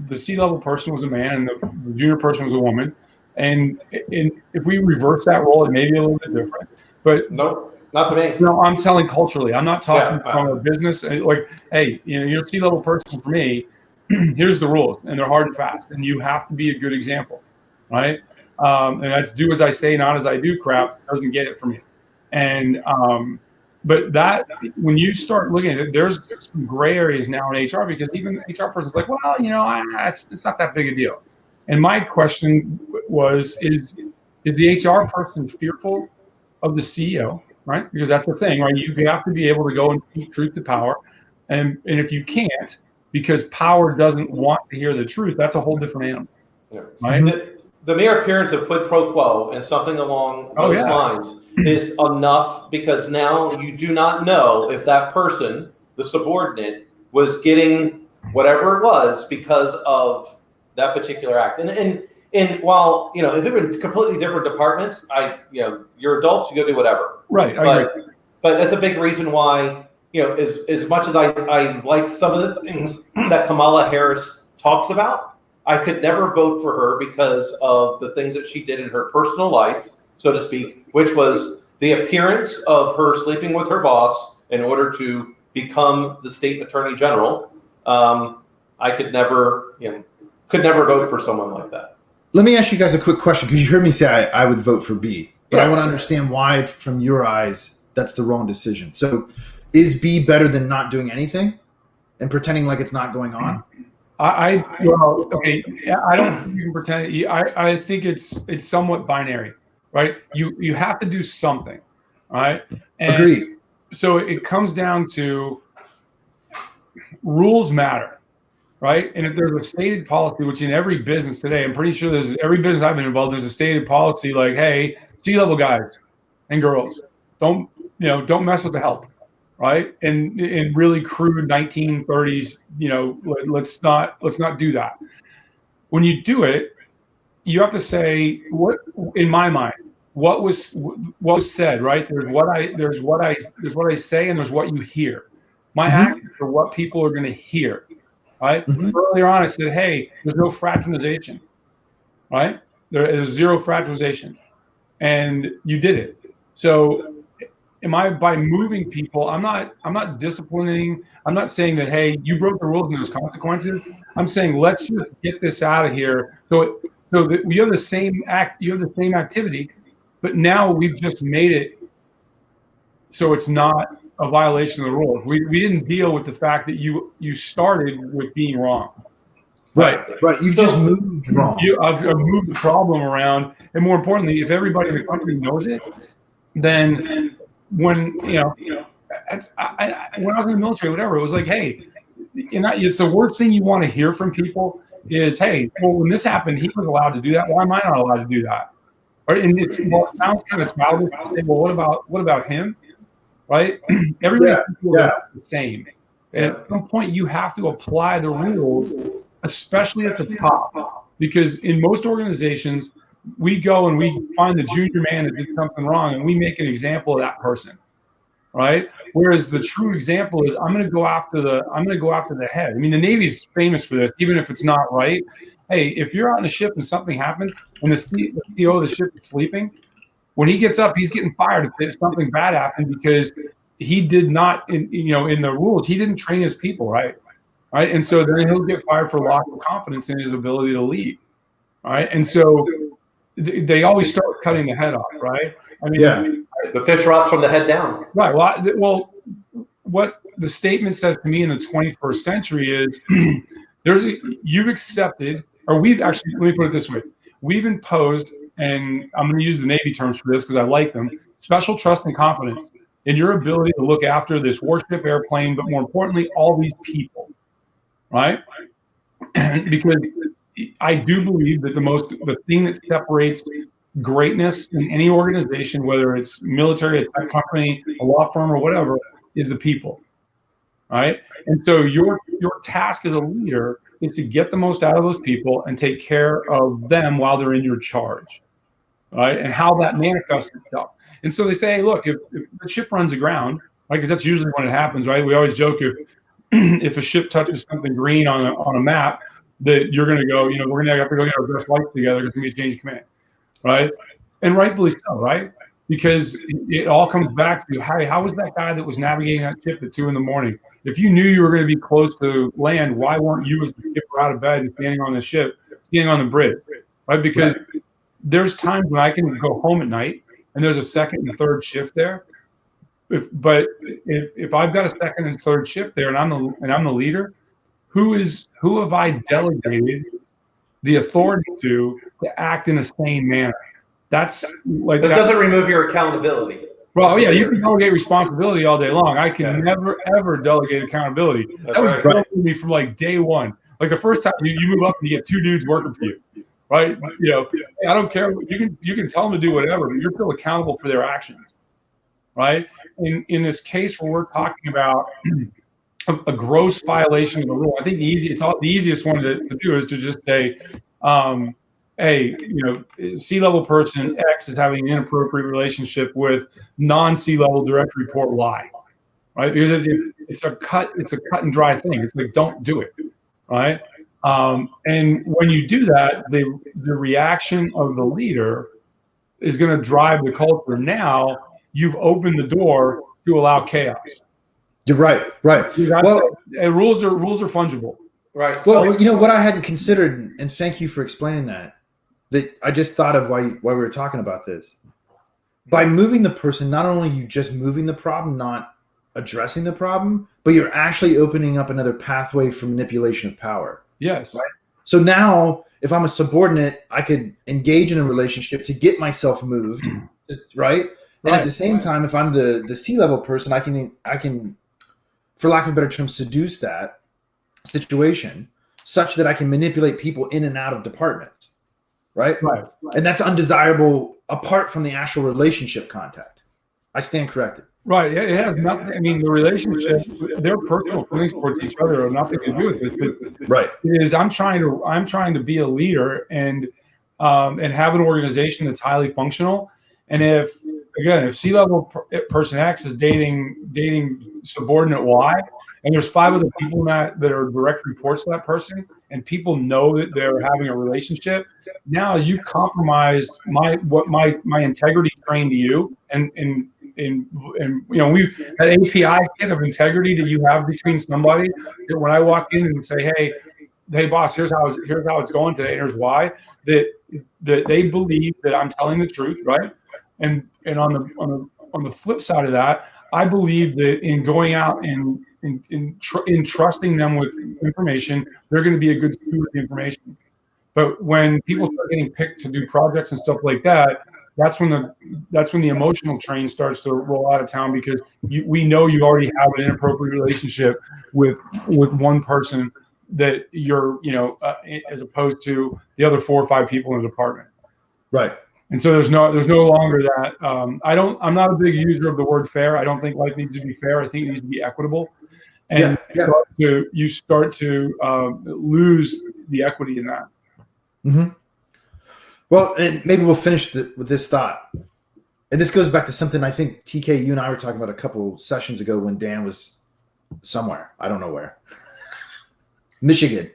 the C-level person was a man and the junior person was a woman. And if we reverse that role, it may be a little bit different. But no, not to me. No, I'm telling culturally. I'm not talking from a business. Hey, you're a C-level person for me. Here's the rules, and they're hard and fast. And you have to be a good example, right? And that's do as I say, not as I do. Crap doesn't get it from you. And but that when you start looking at it, there's some gray areas now in HR, because even the HR person's like, well, it's not that big a deal. And my question is the HR person fearful of the CEO, right? Because that's the thing, right? You have to be able to go and speak truth to power. And if you can't, because power doesn't want to hear the truth, that's a whole different animal, Yeah. right? The mere appearance of quid pro quo and something along those lines is enough, because now you do not know if that person, the subordinate, was getting whatever it was because of that particular act. And while, if it were completely different departments, you're adults, you go do whatever. Right. I agree. But that's a big reason why, as much as I like some of the things that Kamala Harris talks about, I could never vote for her because of the things that she did in her personal life, so to speak, which was the appearance of her sleeping with her boss in order to become the state attorney general. I could never vote for someone like that. Let me ask you guys a quick question, because you heard me say I would vote for B, but I want to understand why, from your eyes, that's the wrong decision. So is B better than not doing anything and pretending like it's not going on? I don't think you can pretend. I think it's somewhat binary, right? You have to do something, right? And agreed. So it comes down to rules matter, right? And if there's a stated policy, which in every business today, I'm pretty sure every business I've been involved, there's a stated policy like, hey, C-level guys and girls, don't mess with the help. Right. And in really crude 1930s, let's not do that. When you do it, you have to say what, in my mind, what was said, right? There's what I say, and there's what you hear. My actions are what people are going to hear. Right. Earlier on, I said, hey, there's no fraternization. Right. There is zero fraternization, and you did it. So by moving people, I'm not disciplining. I'm not saying that, hey, you broke the rules and there's consequences. I'm saying, let's just get this out of here. So that we have the same activity, but now we've just made it so it's not a violation of the rules. We didn't deal with the fact that you started with being wrong. Right. You've just moved wrong. I've moved the problem around, and more importantly, if everybody in the company knows it, then when when I was in the military, whatever, it was like, hey, it's the worst thing you want to hear from people is, hey, well, when this happened, he was allowed to do that. Why am I not allowed to do that? Right? And it sounds kind of childish to say, well, what about him? Right? Everybody's the same. And at some point, you have to apply the rules, especially at the top, because in most organizations, we go and we find the junior man that did something wrong, and we make an example of that person, right? Whereas the true example is, I'm going to go after the head. I mean, the Navy's famous for this, even if it's not right. Hey, if you're out in a ship and something happens, and the CEO of the ship is sleeping, when he gets up, he's getting fired if something bad happened, because he did not, in the rules, he didn't train his people right, and so then he'll get fired for loss of confidence in his ability to lead, right? And so they always start cutting the head off, right? I mean, the fish rots from the head down. Right. Well, what the statement says to me in the 21st century is you've accepted, or we've actually, let me put it this way. We've imposed, and I'm going to use the Navy terms for this because I like them, special trust and confidence in your ability to look after this warship, airplane, but more importantly, all these people, right? Because I do believe that the thing that separates greatness in any organization, whether it's military, a tech company, a law firm, or whatever, is the people, right? And so your task as a leader is to get the most out of those people and take care of them while they're in your charge, right? And how that manifests itself. And so they say, hey, look, if the ship runs aground, right, because that's usually when it happens, right? We always joke if a ship touches something green on a map, that you're going to go, we're going to have to go get our best lights together. There's going to be a change of command, right? And rightfully so, right? Because it all comes back to, hey, how was that guy that was navigating that ship at 2 a.m? If you knew you were going to be close to land, why weren't you as the skipper out of bed and standing on the ship, standing on the bridge, right? Because there's times when I can go home at night and there's a second and third shift there. If I've got a second and third shift there and I'm the leader, who have I delegated the authority to to act in a sane manner. That's like It doesn't remove your accountability. well, yeah, you can delegate responsibility all day long. I can never ever delegate accountability. That was built in me from like day one. Like the first time you move up and you get 2 dudes working for you, right? You know, I don't care. You can tell them to do whatever, but you're still accountable for their actions, right? In this case where we're talking about a gross violation of the rule, I think the easiest one to do is to just say, hey, you know, C-level person X is having an inappropriate relationship with non-C-level direct report Y, right? Because it's a cut and dry thing. It's like, don't do it, right? And when you do that, the reaction of the leader is going to drive the culture. Now you've opened the door to allow chaos. You're right. Well, rules are fungible. Right. Well, you know what I hadn't considered, and thank you for explaining that I just thought of while we were talking about this. By moving the person, not only are you just moving the problem, not addressing the problem, but you're actually opening up another pathway for manipulation of power. Yes. Right? So now, if I'm a subordinate, I could engage in a relationship to get myself moved, right? And at the same time, if I'm the C-level person, I can, for lack of a better term, seduce that situation such that I can manipulate people in and out of departments, right? And that's undesirable apart from the actual relationship contact. I stand corrected. Right. It has nothing. I mean, the relationship, their personal feelings towards each other are nothing to do with it. Right. It is I'm trying to be a leader and have an organization that's highly functional. And if C-level person X is dating subordinate Y, and there's 5 other people that are direct reports to that person, and people know that they're having a relationship, now you've compromised my integrity trained to you, and you know, that API kit of integrity that you have between somebody, that when I walk in and say, hey boss, here's how it's going today, and here's why, that they believe that I'm telling the truth, right? And on the flip side of that, I believe that in going out and in trusting them with information, they're going to be a good steward of the information. But when people start getting picked to do projects and stuff like that, that's when the emotional train starts to roll out of town, because we know you already have an inappropriate relationship with one person that you're, you know, as opposed to the other 4 or 5 people in the department. Right. And so there's no longer that. I'm not a big user of the word fair. I don't think life needs to be fair. I think it needs to be equitable. And you start to lose the equity in that. Mm-hmm. Well, and maybe we'll finish with this thought. And this goes back to something I think, TK, you and I were talking about a couple sessions ago when Dan was somewhere. I don't know where. Michigan.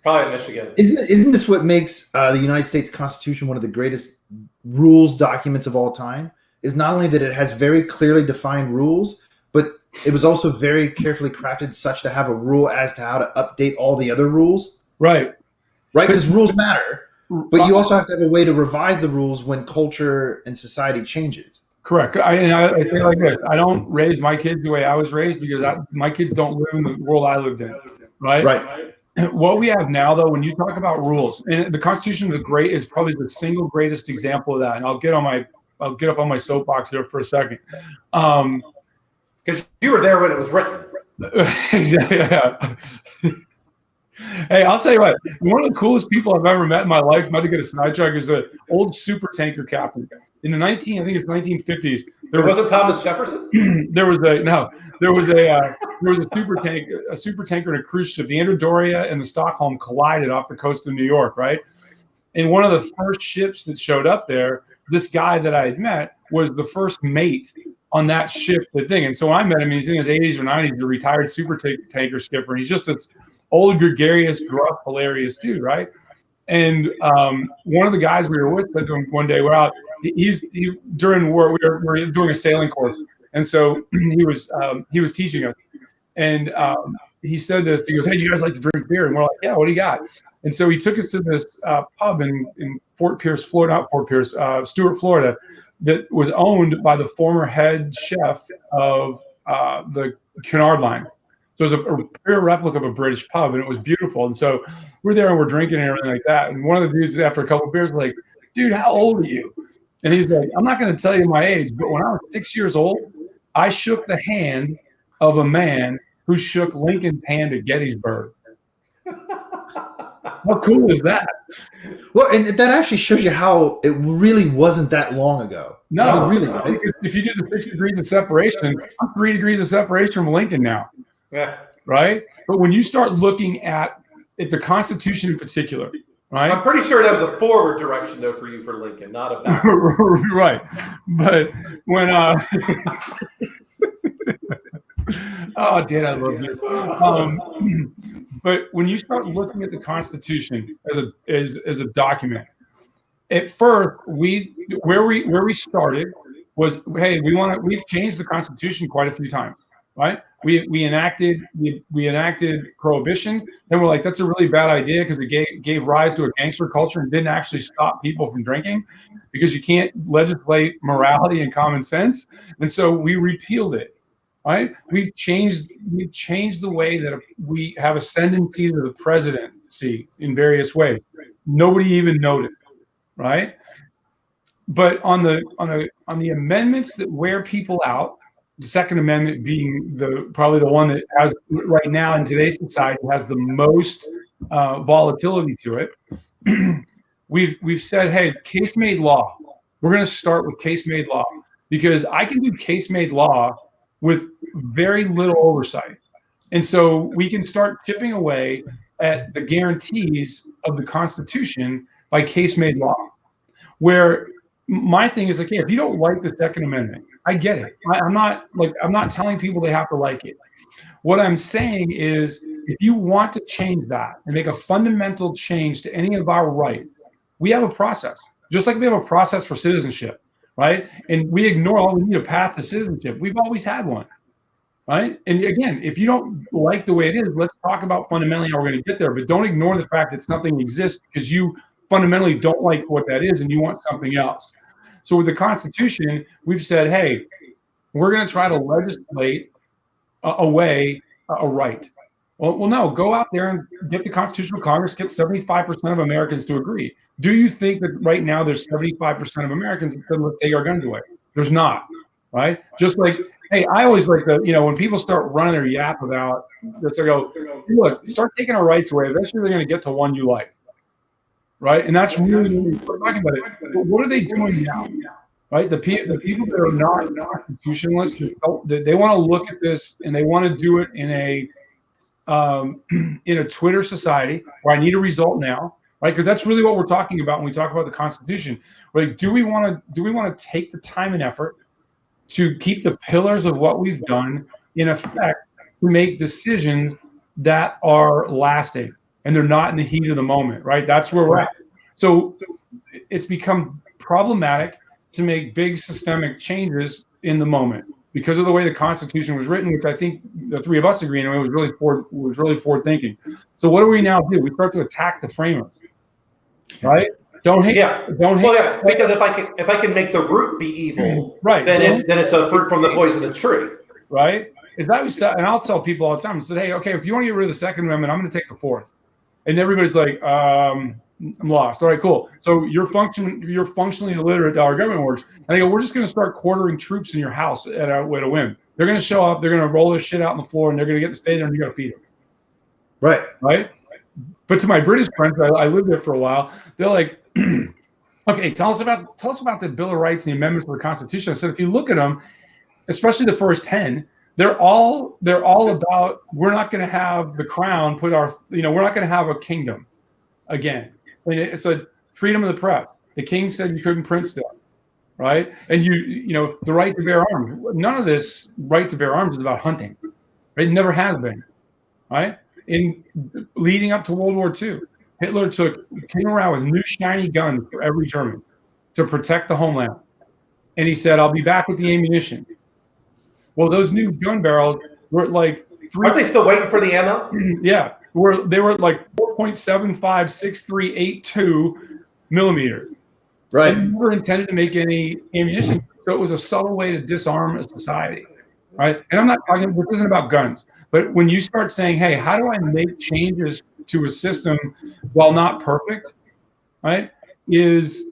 Probably Michigan. Isn't this what makes the United States Constitution one of the greatest rules documents of all time? Is not only that it has very clearly defined rules, but it was also very carefully crafted such to have a rule as to how to update all the other rules. Right. Because rules matter, but you also have to have a way to revise the rules when culture and society changes. Correct. I say like this: I don't raise my kids the way I was raised, because my kids don't live in the world I lived in. Right. What we have now, though, when you talk about rules, and the Constitution is probably the single greatest example of that. And I'll get up on my soapbox here for a second, because you were there when it was written. Exactly. Yeah. Hey, I'll tell you what. One of the coolest people I've ever met in my life, not to get a sidetrack, is an old super tanker captain in the 1950s. There wasn't Thomas Jefferson. There was a super tanker and a cruise ship. The Andrew Doria and the Stockholm collided off the coast of New York, right? And one of the first ships that showed up there, this guy that I had met was the first mate on that ship, And so when I met him, he's in his 80s or 90s, he's a retired super tanker skipper, and he's just this old, gregarious, gruff, hilarious dude, right? And one of the guys we were with said to him one day, we're out. During war, we were doing a sailing course, and so he was teaching us, and he said this. He goes, "Hey, you guys like to drink beer?" And we're like, "Yeah, what do you got?" And so he took us to this pub in Fort Pierce, Florida, not Fort Pierce, Stuart, Florida, that was owned by the former head chef of the Cunard Line. So it was a pure replica of a British pub, and it was beautiful. And so we're there and we're drinking and everything like that. And one of the dudes, after a couple of beers, was like, dude, how old are you? And he's like, I'm not going to tell you my age, but when I was 6 years old, I shook the hand of a man who shook Lincoln's hand at Gettysburg. How cool is that? Well, and that actually shows you how it really wasn't that long ago. No, really. Right? Because if you do the 6 degrees of separation, I'm 3 degrees of separation from Lincoln now. Yeah. Right? But when you start looking at the Constitution in particular, right? I'm pretty sure that was a forward direction, though, for you for Lincoln, not a back. Right. But when oh, Dad, I love you. But when you start looking at the Constitution as a document, at first where we started was, hey, we've changed the Constitution quite a few times, right? We enacted prohibition, then we're like, that's a really bad idea because it gave rise to a gangster culture and didn't actually stop people from drinking, because you can't legislate morality and common sense, and so we repealed it. Right? We've changed the way that we have ascendancy to the presidency in various ways. Nobody even noticed, right? But on the amendments that wear people out, the Second Amendment being probably the one that has right now in today's society has the most volatility to it. We've said, hey, case made law. We're going to start with case made law, because I can do case made law with very little oversight. And so we can start chipping away at the guarantees of the Constitution by case made law. Where my thing is, like, hey, if you don't like the Second Amendment, I get it. I'm not telling people they have to like it. What I'm saying is, if you want to change that and make a fundamental change to any of our rights, we have a process. Just like we have a process for citizenship, right? And we ignore, we need a path to citizenship. We've always had one, right? And again, if you don't like the way it is, let's talk about fundamentally how we're going to get there. But don't ignore the fact that something exists because you fundamentally don't like what that is and you want something else. So with the Constitution, we've said, hey, we're going to try to legislate away a right. Well, no, go out there and get the Constitutional Congress, get 75% of Americans to agree. Do you think that right now there's 75% of Americans that said, let's take our guns away? There's not, right? Just like, hey, I always like when people start running their yap about this, I go, look, start taking our rights away. Eventually they're going to get to one you like, right? And that's really what we're talking about. But what are they doing now, right? The people that are not constitutionalists, they want to look at this and they want to do it in a Twitter society where I need a result now, right? Because that's really what we're talking about when we talk about the Constitution. Like, do we want to take the time and effort to keep the pillars of what we've done in effect to make decisions that are lasting and they're not in the heat of the moment, right? That's where we're at. So it's become problematic to make big systemic changes in the moment because of the way the Constitution was written, which I think the three of us agree on, it was really forward thinking. So what do we now do? We start to attack the framers, right? Don't hate. Yeah. Don't hate. Well, yeah, because if I can make the root be evil, right, then it's a fruit from the poisonous tree, right? Is that we said? And I'll tell people all the time. I said, hey, okay, if you want to get rid of the Second Amendment, I'm going to take the Fourth. And everybody's like, I'm lost. All right, cool. So you're functionally illiterate to how our government works. And I go, we're just going to start quartering troops in your house at a whim. They're going to show up. They're going to roll their shit out on the floor, and they're going to get to stay there, and you got to feed them. Right. But to my British friends, I lived there for a while. They're like, okay, tell us about the Bill of Rights and the amendments to the Constitution. I said, if you look at them, especially the first 10, they're all about, we're not going to have the crown we're not going to have a kingdom again. And it's a freedom of the press. The king said you couldn't print stuff, right? And the right to bear arms. None of this right to bear arms is about hunting. Right? It never has been, right? In leading up to World War II, Hitler came around with new shiny guns for every German to protect the homeland. And he said, I'll be back with the ammunition. Well, those new gun barrels were like Aren't they still waiting for the ammo? Yeah. They were like 4.756382 millimeters. Right. They never intended to make any ammunition. So it was a subtle way to disarm a society. right? And I'm not talking, this isn't about guns, but when you start saying, hey, how do I make changes to a system while not perfect, right, is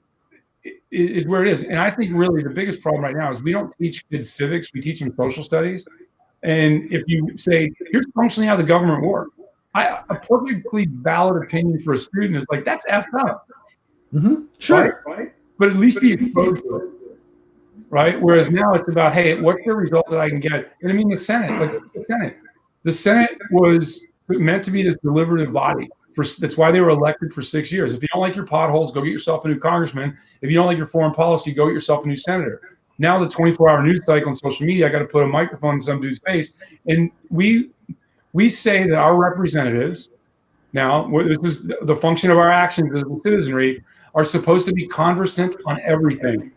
where it is. And I think really the biggest problem right now is we don't teach kids civics, we teach them social studies. And if you say, here's functionally how the government works, a perfectly valid opinion for a student is like, that's effed up. Sure. Right? But at least be exposed to it. Right? Whereas now it's about, hey, what's the result that I can get? And I mean, the Senate was meant to be this deliberative body. That's why they were elected for 6 years. If you don't like your potholes, go get yourself a new congressman. If you don't like your foreign policy, go get yourself a new senator. Now the 24-hour news cycle on social media, I got to put a microphone in some dude's face. And we say that our representatives, now this is the function of our actions as the citizenry, are supposed to be conversant on everything.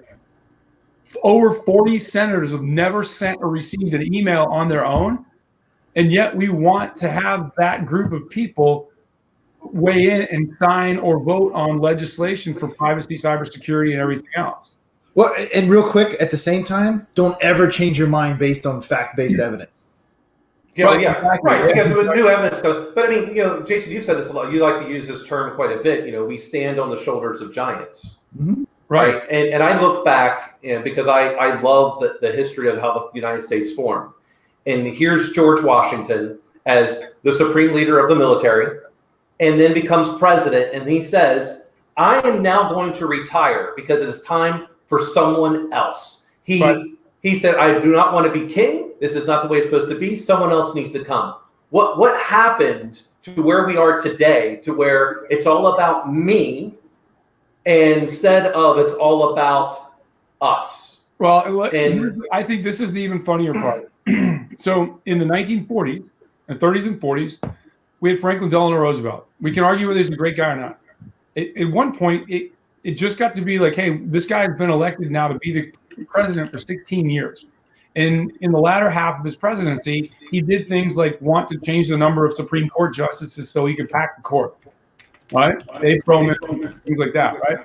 Over 40 senators have never sent or received an email on their own. And yet we want to have that group of people weigh in and sign or vote on legislation for privacy, cybersecurity, and everything else. Well, and real quick, at the same time, don't ever change your mind based on fact-based evidence. Right, because with new evidence goes, but I mean, Jason, you've said this a lot. You like to use this term quite a bit. We stand on the shoulders of giants. Mm-hmm. Right. And I look back because I love the history of how the United States formed. And here's George Washington as the supreme leader of the military, and then becomes president. And he says, I am now going to retire because it is time for someone else. He said, I do not want to be king. This is not the way it's supposed to be. Someone else needs to come. What happened to where we are today, to where it's all about me, instead of it's all about us? Well, and I think this is the even funnier part. So in the 1940s and 30s and 40s, we had Franklin Delano Roosevelt. We can argue whether he's a great guy or not. At one point, it just got to be like, hey, this guy's been elected now to be the president for 16 years. And in the latter half of his presidency, he did things like want to change the number of Supreme Court justices so he could pack the court. Right? They throw in things like that, right?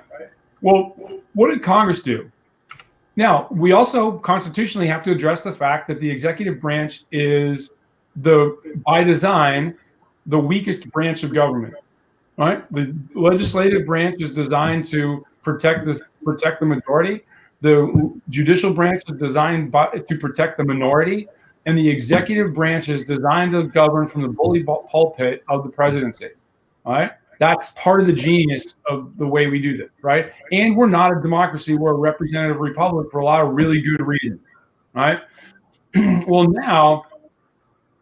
Well, what did Congress do? Now, we also constitutionally have to address the fact that the executive branch is by design, the weakest branch of government, right? The legislative branch is designed to protect the majority. The judicial branch is designed to protect the minority, and the executive branch is designed to govern from the bully pulpit of the presidency, all right? That's part of the genius of the way we do this, right? And we're not a democracy. We're a representative republic for a lot of really good reasons, right? Well, now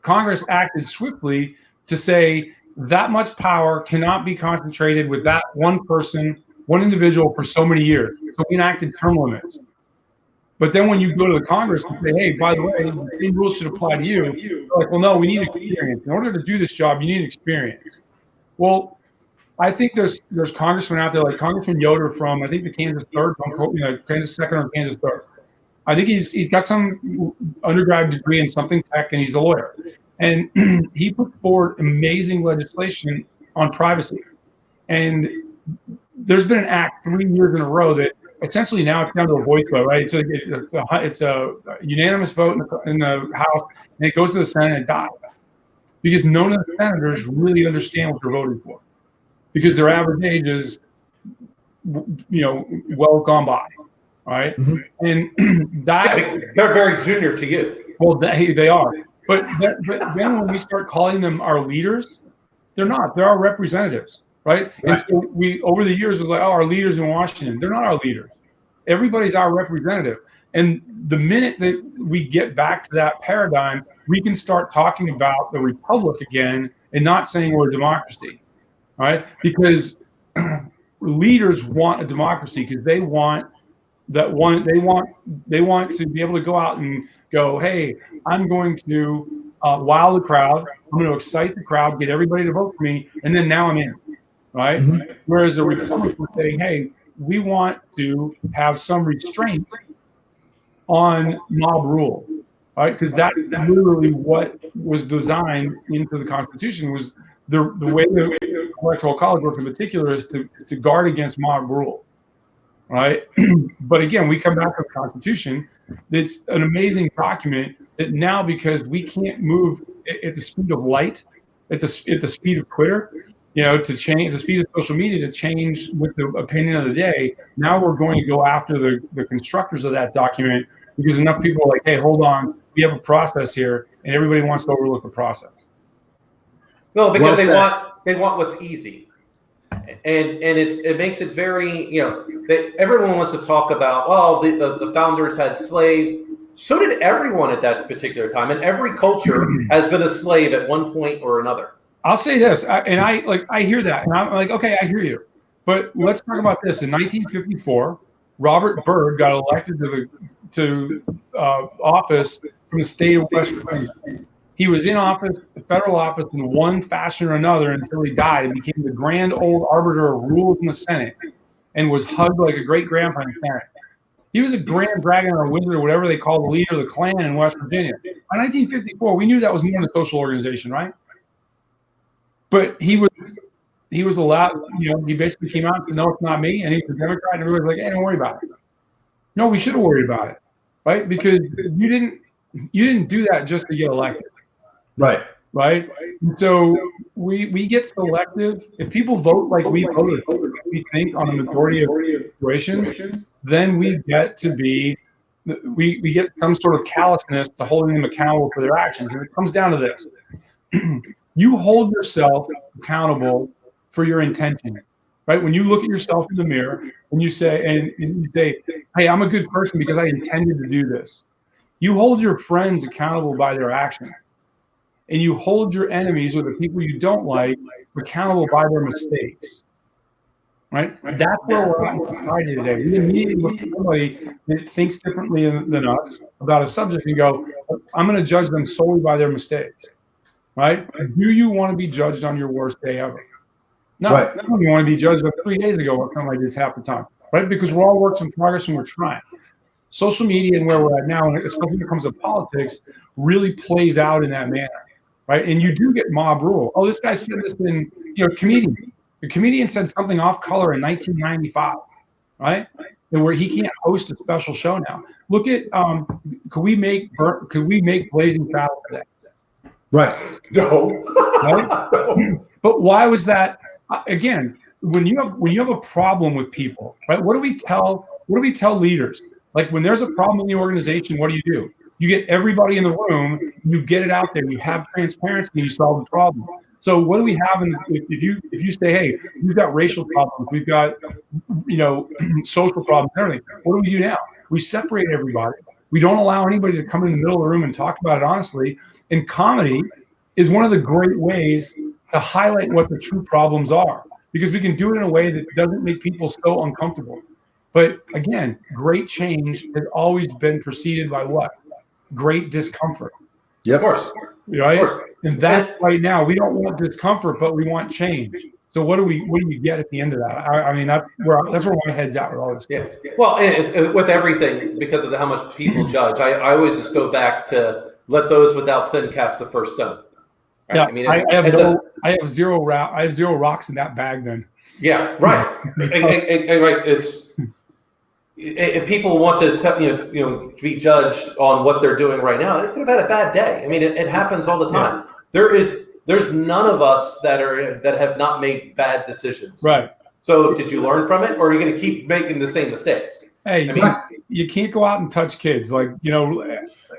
Congress acted swiftly to say that much power cannot be concentrated with that one person, one individual for so many years. So we enacted term limits. But then when you go to the Congress and say, hey, by the way, the same rules should apply to you, they're like, well, no, we need experience. In order to do this job, you need experience. Well, I think there's congressmen out there like Congressman Yoder from, I think, the Kansas 3rd, Kansas 2nd or Kansas 3rd. I think he's got some undergrad degree in something tech, and he's a lawyer. And he put forward amazing legislation on privacy. And there's been an act 3 years in a row that essentially now it's down to a voice vote, right? So it's a unanimous vote in the House, and it goes to the Senate and dies. Because none of the senators really understand what they're voting for. Because their average age is, well gone by, right? Mm-hmm. And they're very junior to you. Well, they are. But then when we start calling them our leaders, they're not. They're our representatives, right? And so we, over the years, was like, our leaders in Washington. They're not our leaders. Everybody's our representative. And the minute that we get back to that paradigm, we can start talking about the republic again and not saying we're a democracy. Right? Because leaders want a democracy because they want that one. They want to be able to go out and go, hey, I'm going to wow the crowd. I'm going to excite the crowd, get everybody to vote for me, and then now I'm in. Right? Mm-hmm. Whereas a republic would say, hey, we want to have some restraints on mob rule. Right? Because that is literally what was designed into the Constitution was the way the Electoral College works in particular is to guard against mob rule, right? But again, we come back to the Constitution. It's an amazing document that now, because we can't move at the speed of light, at the speed of Twitter, to change, at the speed of social media to change with the opinion of the day, now we're going to go after the constructors of that document, because enough people are like, hey, hold on, we have a process here, and everybody wants to overlook the process. No, because Well they want what's easy, and it makes it very, that everyone wants to talk about. Well, the founders had slaves. So did everyone at that particular time, and every culture has been a slave at one point or another. I'll say this, I hear that, and I'm like, okay, I hear you, but let's talk about this. In 1954, Robert Byrd got elected to office from the state of West Virginia. He was in office, federal office, in one fashion or another until he died and became the grand old arbiter of rules in the Senate, and was hugged like a great grandpa in the Senate. He was a grand dragon or a wizard or whatever they call the leader of the Klan in West Virginia. By 1954, we knew that was more than a social organization, right? But he was allowed, he basically came out and said, no, it's not me. And he's a Democrat, and everybody's like, hey, don't worry about it. No, we should have worried about it, right? Because you didn't do that just to get elected. Right. Right. And so we get selective. If people vote like we voted, we think on a majority of situations, then we get to be, we get some sort of callousness to holding them accountable for their actions. And it comes down to this. You hold yourself accountable for your intention, right? When you look at yourself in the mirror and you say, hey, I'm a good person because I intended to do this. You hold your friends accountable by their actions. And you hold your enemies, or the people you don't like, accountable by their mistakes, right? That's where we're at in society today. We immediately look at somebody that thinks differently than us about a subject and go, I'm going to judge them solely by their mistakes, right? Do you want to be judged on your worst day ever? No, Right. You want to be judged on 3 days ago or something like this half the time, right? Because we're all works in progress and we're trying. Social media and where we're at now, and especially when it comes to politics, really plays out in that manner. Right, and you do get mob rule. Oh, this guy said this in, comedian. The comedian said something off color in 1995, right? And where he can't host a special show now. Look at, could we make Blazing Saddles today? Right. No. Right? No. But why was that? Again, when you have a problem with people, right? What do we tell leaders? Like, when there's a problem in the organization, what do? You get everybody in the room, you get it out there, you have transparency, and you solve the problem. So what do we have if you say, hey, we've got racial problems, we've got, social problems, everything. What do we do now? We separate everybody. We don't allow anybody to come in the middle of the room and talk about it honestly. And comedy is one of the great ways to highlight what the true problems are, because we can do it in a way that doesn't make people so uncomfortable. But again, great change has always been preceded by what? Great discomfort. Yep. Of course. Right. Of course. And that right now, we don't want discomfort, but we want change. So what do you get at the end of that? I mean, that's where my head's at with all this. Yeah. Well, and with everything, because of how much people judge, I always just go back to let those without sin cast the first stone. Right? Yeah. I mean, I have zero rocks in that bag then. Yeah. Right. and right. If people want to be judged on what they're doing right now, they could have had a bad day. I mean, it happens all the time. Yeah. There's none of us that have not made bad decisions. Right. So did you learn from it, or are you going to keep making the same mistakes? Hey, I mean, you can't go out and touch kids. Like,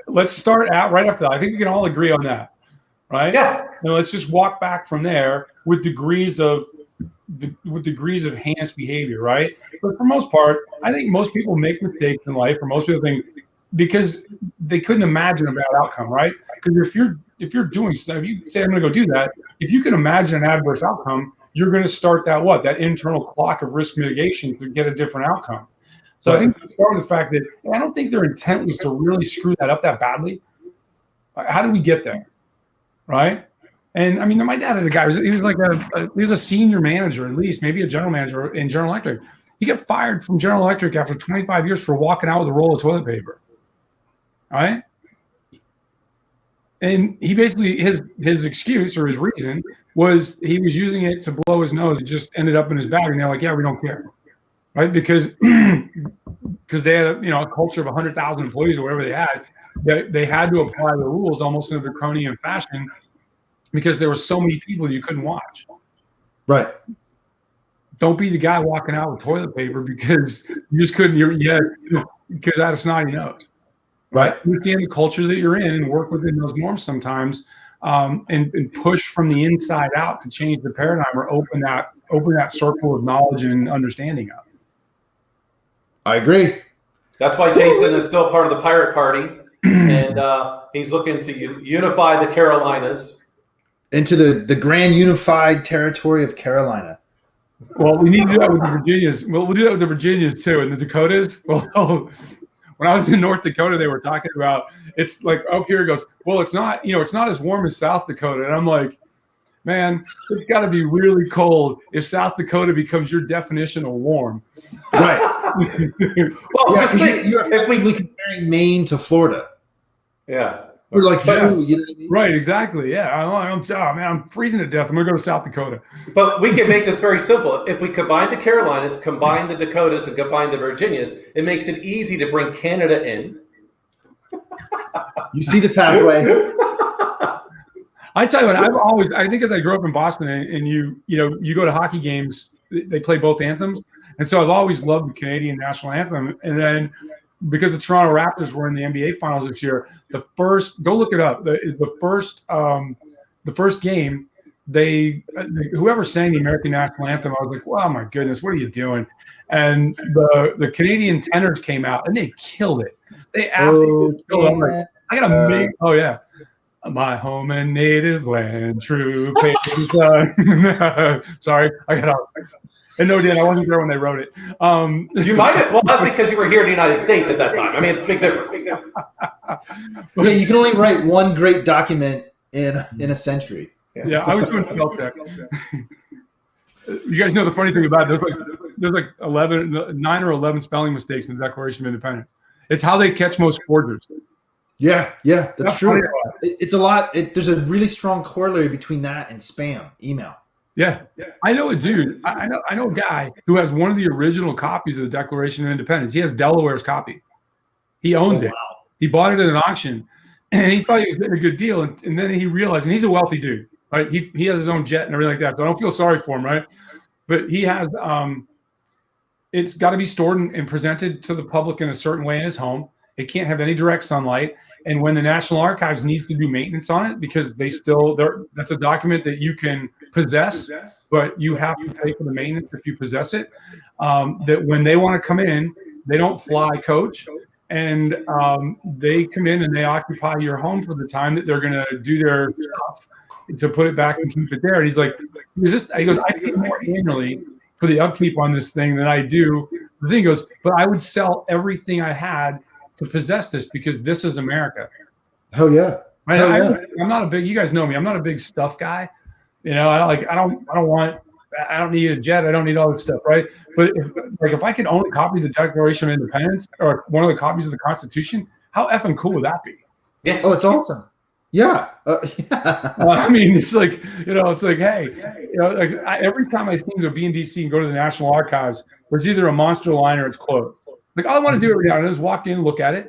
let's start out right after that. I think we can all agree on that, right? Yeah. Let's just walk back from there with degrees of heinous behavior, right? But for most part, I think most people make mistakes in life, or most people think, because they couldn't imagine a bad outcome, right? Because if you're doing stuff, if you say I'm going to go do that, if you can imagine an adverse outcome, you're going to start that internal clock of risk mitigation to get a different outcome. So right. I think start with the fact that I don't think their intent was to really screw that up that badly. How do we get there, right? And I mean, my dad had a guy. He was a senior manager, at least, maybe a general manager in General Electric. He got fired from General Electric after 25 years for walking out with a roll of toilet paper. All right. And he basically, his excuse or his reason was he was using it to blow his nose. It just ended up in his bag. And they're like, yeah, we don't care. Right. Because they had a culture of 100,000 employees or whatever they had. they had to apply the rules almost in a draconian fashion because there were so many people you couldn't watch. Right. Don't be the guy walking out with toilet paper because you just couldn't. Because out of snotty nose. Right. Understand the culture that you're in and work within those norms sometimes, and push from the inside out to change the paradigm or open that circle of knowledge and understanding up. I agree. That's why Jason is still part of the Pirate Party, and he's looking to unify the Carolinas into the grand unified territory of Carolina. Well, we need to do that with the Virginias. Well, we'll do that with the Virginias too, and the Dakotas. Well, when I was in North Dakota, they were talking about it's like up here. It goes, well, it's not it's not as warm as South Dakota, and I'm like, man, it's got to be really cold if South Dakota becomes your definition of warm. Right. Well, just think, you're effectively comparing Maine to Florida. Yeah. We're like, you know what I mean? Right, exactly. Yeah. I'm freezing to death. I'm going to go to South Dakota. But we can make this very simple. If we combine the Carolinas, combine the Dakotas, and combine the Virginias, it makes it easy to bring Canada in. You see the pathway. I tell you what, I think as I grew up in Boston and you go to hockey games, they play both anthems. And so I've always loved the Canadian national anthem. And then because the Toronto Raptors were in the NBA finals this year, go look it up. The first game, whoever sang the American national anthem, I was like, wow, my goodness, what are you doing? And the Canadian tenors came out and they killed it. They absolutely killed it. I got to make, oh yeah. My home and native land, true patriotism. Sorry, I got out. And no, Dan, I wasn't there when they wrote it. You might have. Well, that's because you were here in the United States at that time. I mean, it's a big difference. Yeah, you can only write one great document in a century. Yeah, I was doing spell check. You guys know the funny thing about it, there's like 9 or 11 spelling mistakes in the Declaration of Independence. It's how they catch most forgers. Yeah, that's true. It's a lot. There's a really strong corollary between that and spam email. Yeah. I know a dude. I know a guy who has one of the original copies of the Declaration of Independence. He has Delaware's copy. He owns it. He bought it at an auction, and he thought he was getting a good deal. And then he realized, and he's a wealthy dude, right? He has his own jet and everything like that. So I don't feel sorry for him, right? But he has. It's got to be stored and presented to the public in a certain way in his home. It can't have any direct sunlight. And when the National Archives needs to do maintenance on it, because that's a document that you can possess, but you have to pay for the maintenance if you possess it. That when they want to come in, they don't fly coach, and they come in and they occupy your home for the time that they're going to do their stuff to put it back and keep it there. And he's like, he goes, I pay more annually for the upkeep on this thing than I do. The thing goes, but I would sell everything I had to possess this because this is America. Oh yeah. Right? I'm not a big, you guys know me, I'm not a big stuff guy. I don't need a jet. I don't need all this stuff. Right. But if I could own a copy of the Declaration of Independence or one of the copies of the Constitution, how effing cool would that be? Yeah. Oh, it's awesome. Yeah. I mean, it's like, hey, every time I seem to be in DC and go to the National Archives, there's either a monster line or it's closed. Like, all I want to do every now and then is walk in, look at it,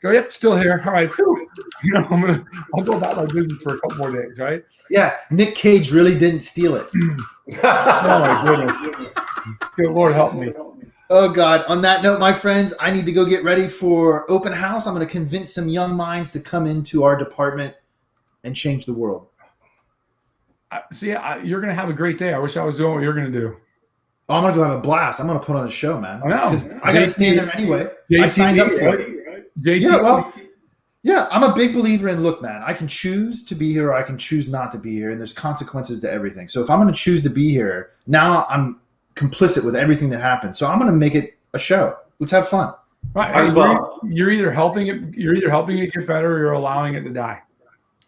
go, yep, still here. All right, whew. I'll go about my business for a couple more days, right? Yeah, Nick Cage really didn't steal it. Oh my goodness. Good Lord help me. Oh God. On that note, my friends, I need to go get ready for open house. I'm going to convince some young minds to come into our department and change the world. You're going to have a great day. I wish I was doing what you're going to do. Oh, I'm going to go have a blast. I'm going to put on a show, man. I know. I got to stand there anyway. I signed up for it. Yeah, I'm a big believer in, look, man, I can choose to be here or I can choose not to be here, and there's consequences to everything. So if I'm going to choose to be here, now I'm complicit with everything that happens. So I'm going to make it a show. Let's have fun. Right. As well. You're either helping it get better or you're allowing it to die.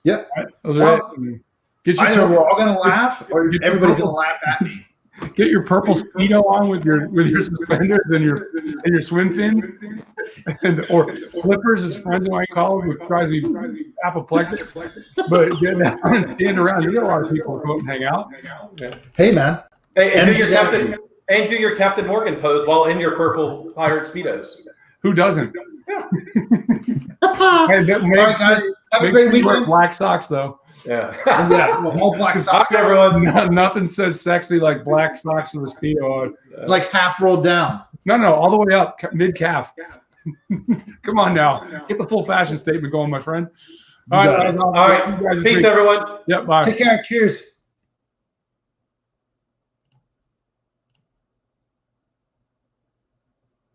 Yeah. Right? Either we're all going to laugh or everybody's going to laugh at me. Get your purple Speedo on with your suspenders and your swim fins, or flippers, as friends might call them, which drives me apoplectic. But get down and stand around. You get a lot of people who go and hang out. Hey, man. Hey, and do your Captain Morgan pose while in your purple pirate Speedos. Who doesn't? Hey, All right, guys. Have a great weekend. Black socks, though. Yeah. Yeah, well, all black socks, Bye, everyone. Nothing says sexy like black socks with a Speedo on. like half rolled down. No, all the way up, mid calf. Come on now, get the full fashion statement going, my friend. You got it. All right. Peace, everyone. Yep. Bye. Take care. Cheers.